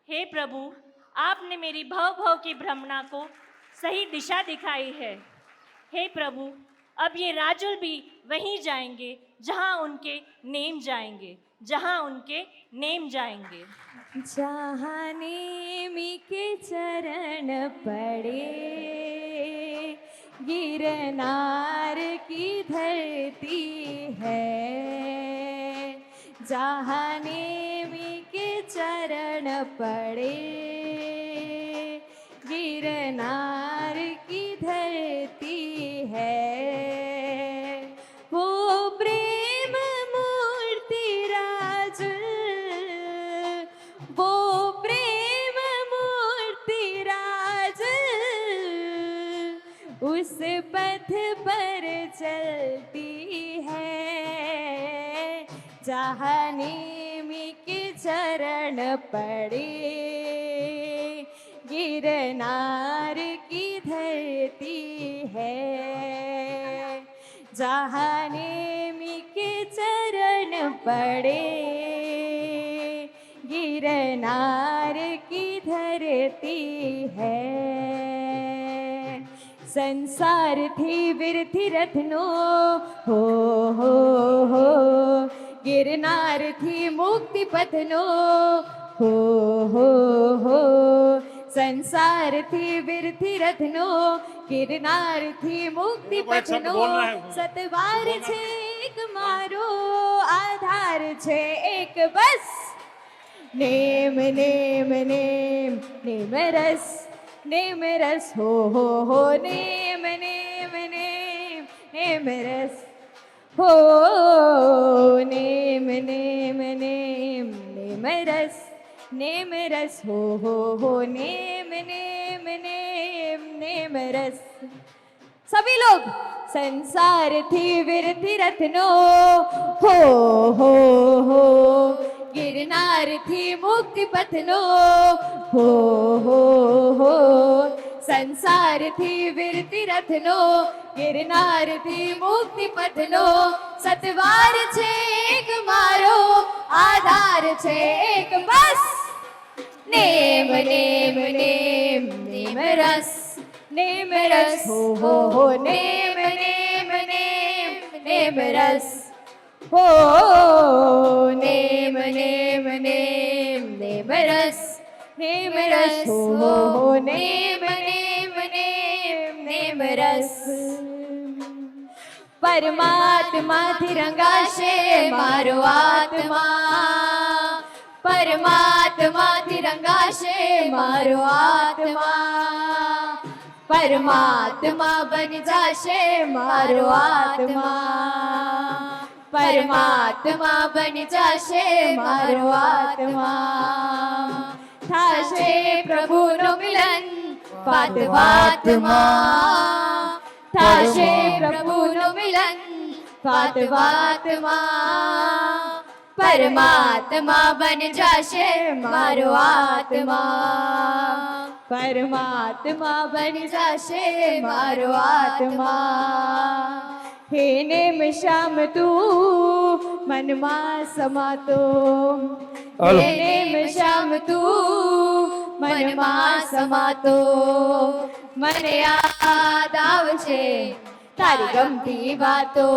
हे प्रभु, आपने मेरी भव भव की भ्रमणा को सही दिशा दिखाई है। हे प्रभु, अब ये राजुल भी वहीं जाएंगे जहां उनके नेम जाएंगे, जहां उनके नेम जाएंगे। जहाँ नेमी के चरण पड़े, गिरनार की धरती है। जहाँ नेमी के चरण पड़े, गिरनार की धरती है। वो प्रेम मूर्ति राज, वो प्रेम मूर्ति राज, उस पथ पर चलती है। जहाँ नेमी के चरण पड़े, गिरनार की धरती है। जहाँ नेमी के चरण पड़े, गिरनार की धरती है। संसार थी विरथी रत्नो, हो गिरनार थी मुक्ति पथनो, हो संसार थी विरथी रत्नो, गिरनार थी मुक्ति पथनो। सतवार छे एक मारो, आधार छे एक बस। नेम नेम नेम नेम रस, नेम रस हो नेम नेम नेम नेम रस हो। नेम नेम नेम नेम रस, नेम रस हो नेम नेम नेम नेम रस। सभी लोग। संसार थी विरथी रत्नो, हो गिरनार थी मुक्ति पथनो, हो संसार थी विरति रत्नो, गिरनार थी मुक्ति पथनो। सतवार छे एक मारो, आधार छे एक बस। नेम नेम नेम नेम रस, नेम रस हो नेम नेम नेम नेम रस हो। नेम नेम नेम नेम रस, नेम रस हो नेम नेम नेम नेम रस। परमात्मा थी रंगाशे मारो आत्मा, परमात्मा थी रंगाशे मारो आत्मा। પરમાત્મા બની જશે મારો આત્મા પરમાત્મા બની જશે મારો આત્મા થશે પ્રભુનું મિલન વાત વાતમાં થશે પ્રભુનું મિલન વાત વાતમાં પરમાત્મા બની જશે મારો આત્મા પરમાત્મા બની જશે મારો આત્મા હે નેમ શ્યામ તું મનમાં સમાતો હે નેમ શ્યામ તું મનમાં સમાતો મને યાદ આવશે તારી ગમતી વાતો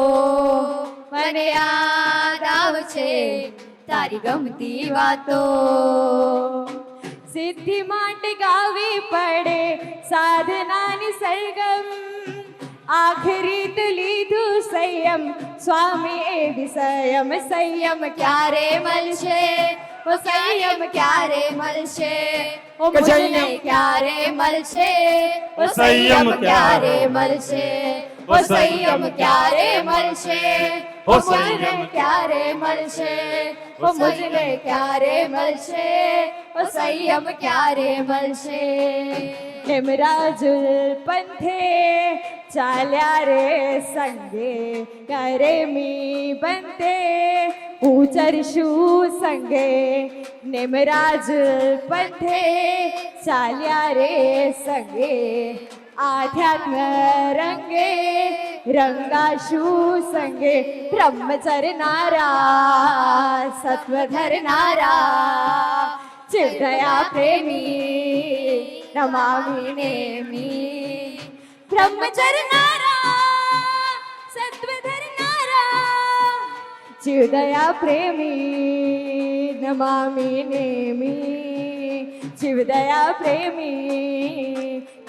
મને યાદ આવશે તારી ગમતી વાતો સિદ્ધિ માટે ગાવી પડે સાધનાની સરગમ આખરી તો લીધું સંયમ સ્વામી એ વિષયમ સંયમ ક્યારે મળશે ઓ સંયમ ક્યારે મળશે ઓ મુજને ક્યારે મળશે ઓ સંયમ ક્યારે મળશે ઓ સંયમ ક્યારે મળશે ઓ મુજને ક્યારે મળશે ઓ મુજને ક્યારે મળશે ઓ સંયમ ક્યારે મળશે હેમરાજુલ પંથે ચાલ્યા રે સંગે ક્યારે મી બંતે ઉચરશું સંગે નેમરાજ પંથે ચાલ્યા રે સંગે આધ્યાત્મ રંગે રંગાશું સંગે બ્રહ્મચરનારા સત્વ ધરનારા ચિદયા પ્રેમી નમામિ નેમી બ્રહ્મચરનારા સત્વ ધરનારા ચિદયા પ્રેમી નમામિ નેમી शिवदया प्रेमी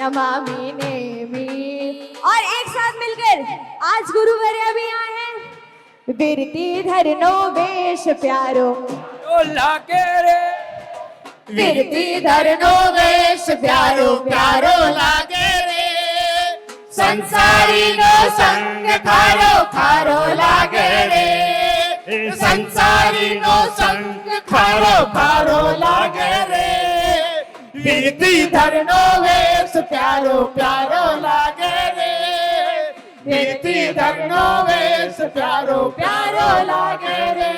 नमामि नेमी और एक साथ मिलकर आज गुरुवर्य भी आए हैं वीरती धरनो वेश प्यारो लागे रे वीरती धरनो वेश प्यारो प्यारो लागे रे संसारी नो संग खारो खारो लागे रे संसारी नो संग खारो खारो लागे रे वीरती धरनो वेश प्यारो प्यारो लागे रे वीरती धरनो वेश प्यारो प्यारो लागे रे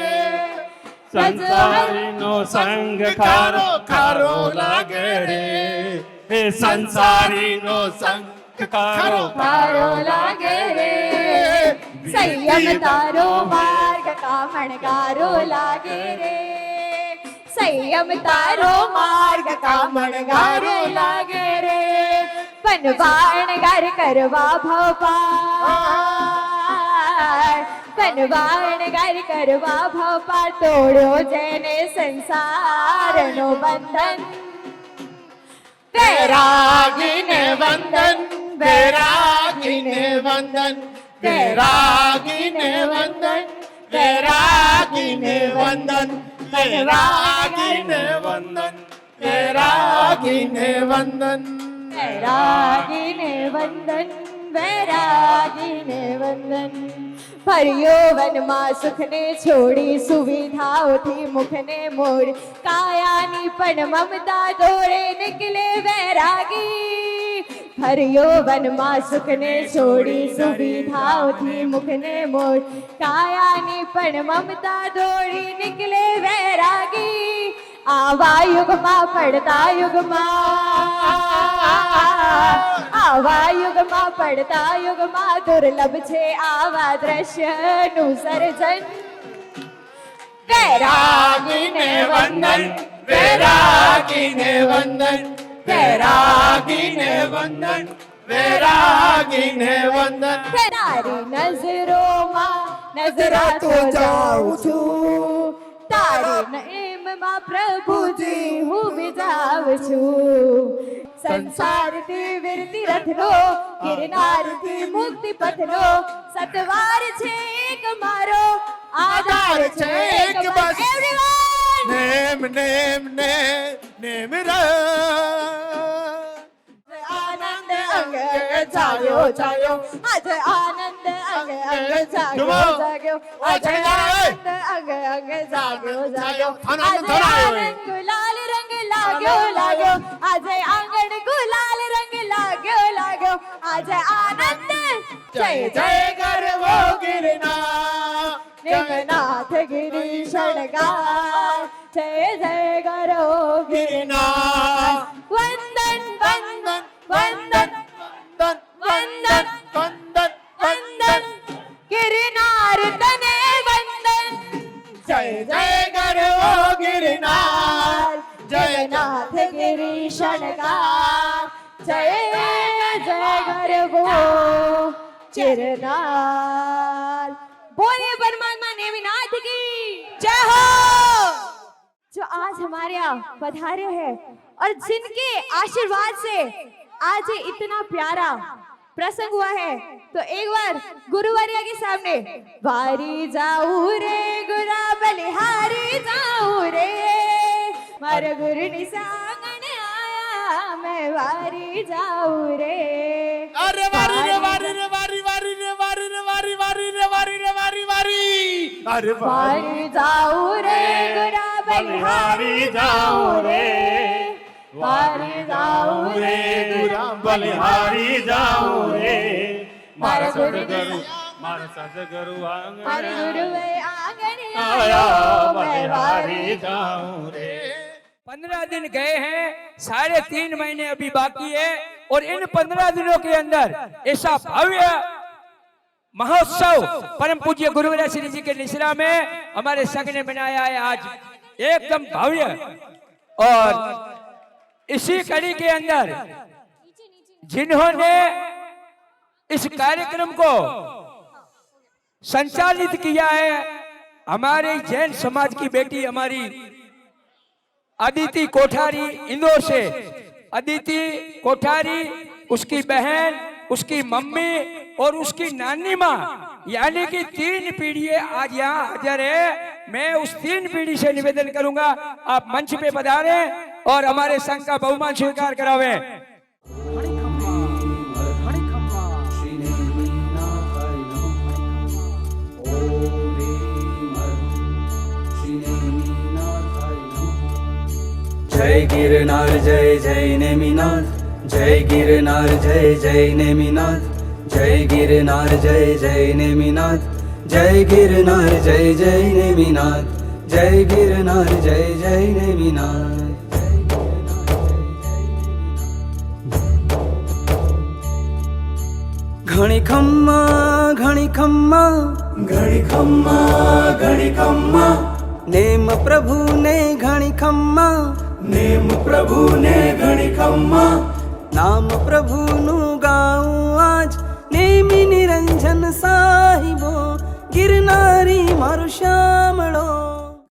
संसारी नो संग खारो खारो लागे रे हे संसारी नो संग खारो खारो लागे रे संयम तारो मार्ग कामणगारो लागे रे संयम तारो मार्ग कामणगारो लागे रे पनवाण घर करवा भवपार पनवाण घर करवा भवपार तोड़ो जेने संसार नो बंधन वैरागी ने वंदन वैरागी ने वंदन वैरागी ने वंदन वैरागी ने वंदन वैरागी ने वंदन वैरागी ने वंदन वैरागी ने वंदन वैरागी ने वंदन भरियो वन मां सुख ने छोड़ी सुविधाओं थी मुख ने मोड़ कायानी पण ममता दौड़े निकले वैरागी हरियो वन मां सुख ने छोड़ी सुविधाओं थी मुख ने मोड़ कायानी पण ममता दौड़ी निकले वैरागी आवा युग मां पड़ता युग मां आवा युग मां पड़ता युग मां दुर्लभ छे आवा दृश्य नु सर्जन वैरागी ने वंदन वैरागी ने वंदन वैरागी ने वंदन वैरागी ने वंदन तारी नजरों मां नजरा तो जाऊं छू तारी नेम मां प्रभु जी हूँ बिजाव छू संसार थी विरती रथनो गिरनार थी मुक्ति पथनो सतवार छे एक मारो आधार छे एक बस everyone name name name name आनंद अंग जाग्यो जाग्यो आज आनंद अंग अंग जाग्यो जाग्यो आज आनंद अंग अंग जाग्यो जाग्यो आज आनंद गुलाल रंग लाग्यो लाग्यो आज आंगण गुलाल रंग लाग्यो लाग्यो आज आनंद जय जय गरवो गिरनार निमनाथ गिरी शणगार जय जय गरो गिरनार वंदन वंदन वंदन वंदन वंदन वंदन गिरनार तने वंदन जय जय गरो गिरनार जगन्नाथ गिरी शणगार जय जय गरवो चिरनार। बोलिए परमात्मा नेमिनाथ की जय हो। जो आज हमारे यहाँ पधारे हैं और जिनके आशीर्वाद से आज ये इतना प्यारा प्रसंग हुआ है, तो एक बार गुरुवर्या के सामने वारी जाऊ रे गुरा बलिहारी जाऊ रे मारे गुरु निसांगन आया मैं वारी जाऊ रे। अरे वारी रे वारी रे वारी वारी रे वारी रे वारी वारी रे वारी रे वारी वारी अरे वारी जाऊ रे गुरा बलिहारी जाऊ रे वारी जाऊ रे गुरा बलिहारी जाऊं रे मारा गुरु मारा सदगुरु मारे गुरु आंगन आया बलिहारी जाऊं रे। 15 दिन गए हैं, 3.5 महीने अभी बाकी है और इन 15 दिनों के अंदर ऐसा भव्य महोत्सव परम पूज्य गुरुवर्य श्री जी के निश्रा में हमारे संघ ने बनाया है आज एकदम भव्य। और इसी कड़ी के अंदर जिन्होंने इस कार्यक्रम को संचालित किया है हमारे जैन समाज की बेटी हमारी अदिति कोठारी इंदौर से, अदिति कोठारी, उसकी बहन, उसकी मम्मी और उसकी नानी माँ, यानी कि 3 पीढ़ियां आज यहाँ हाजिर है। मैं उस 3 पीढ़ी से निवेदन करूंगा आप मंच पे पधारे और हमारे संघ का बहुमान स्वीकार करावे। जय गिरनार जय जय नेमिनाथ जय गिरनार जय जय नेमिनाथ जय गिरनार जय जय नेमिनाथ जय गिरनार जय जय नेमिनाथ जय गिरनार जय जय नेमिनाथ। घणी खम्मा घणी खम्मा घणी खम्मा घणी खम्मा नेम प्रभु ने घणी खम्मा नेम प्रभु ने घणी खम्मा नाम प्रभु नु गाऊं आज नेमी निरंजन साहिबो गिरनारी मारुषा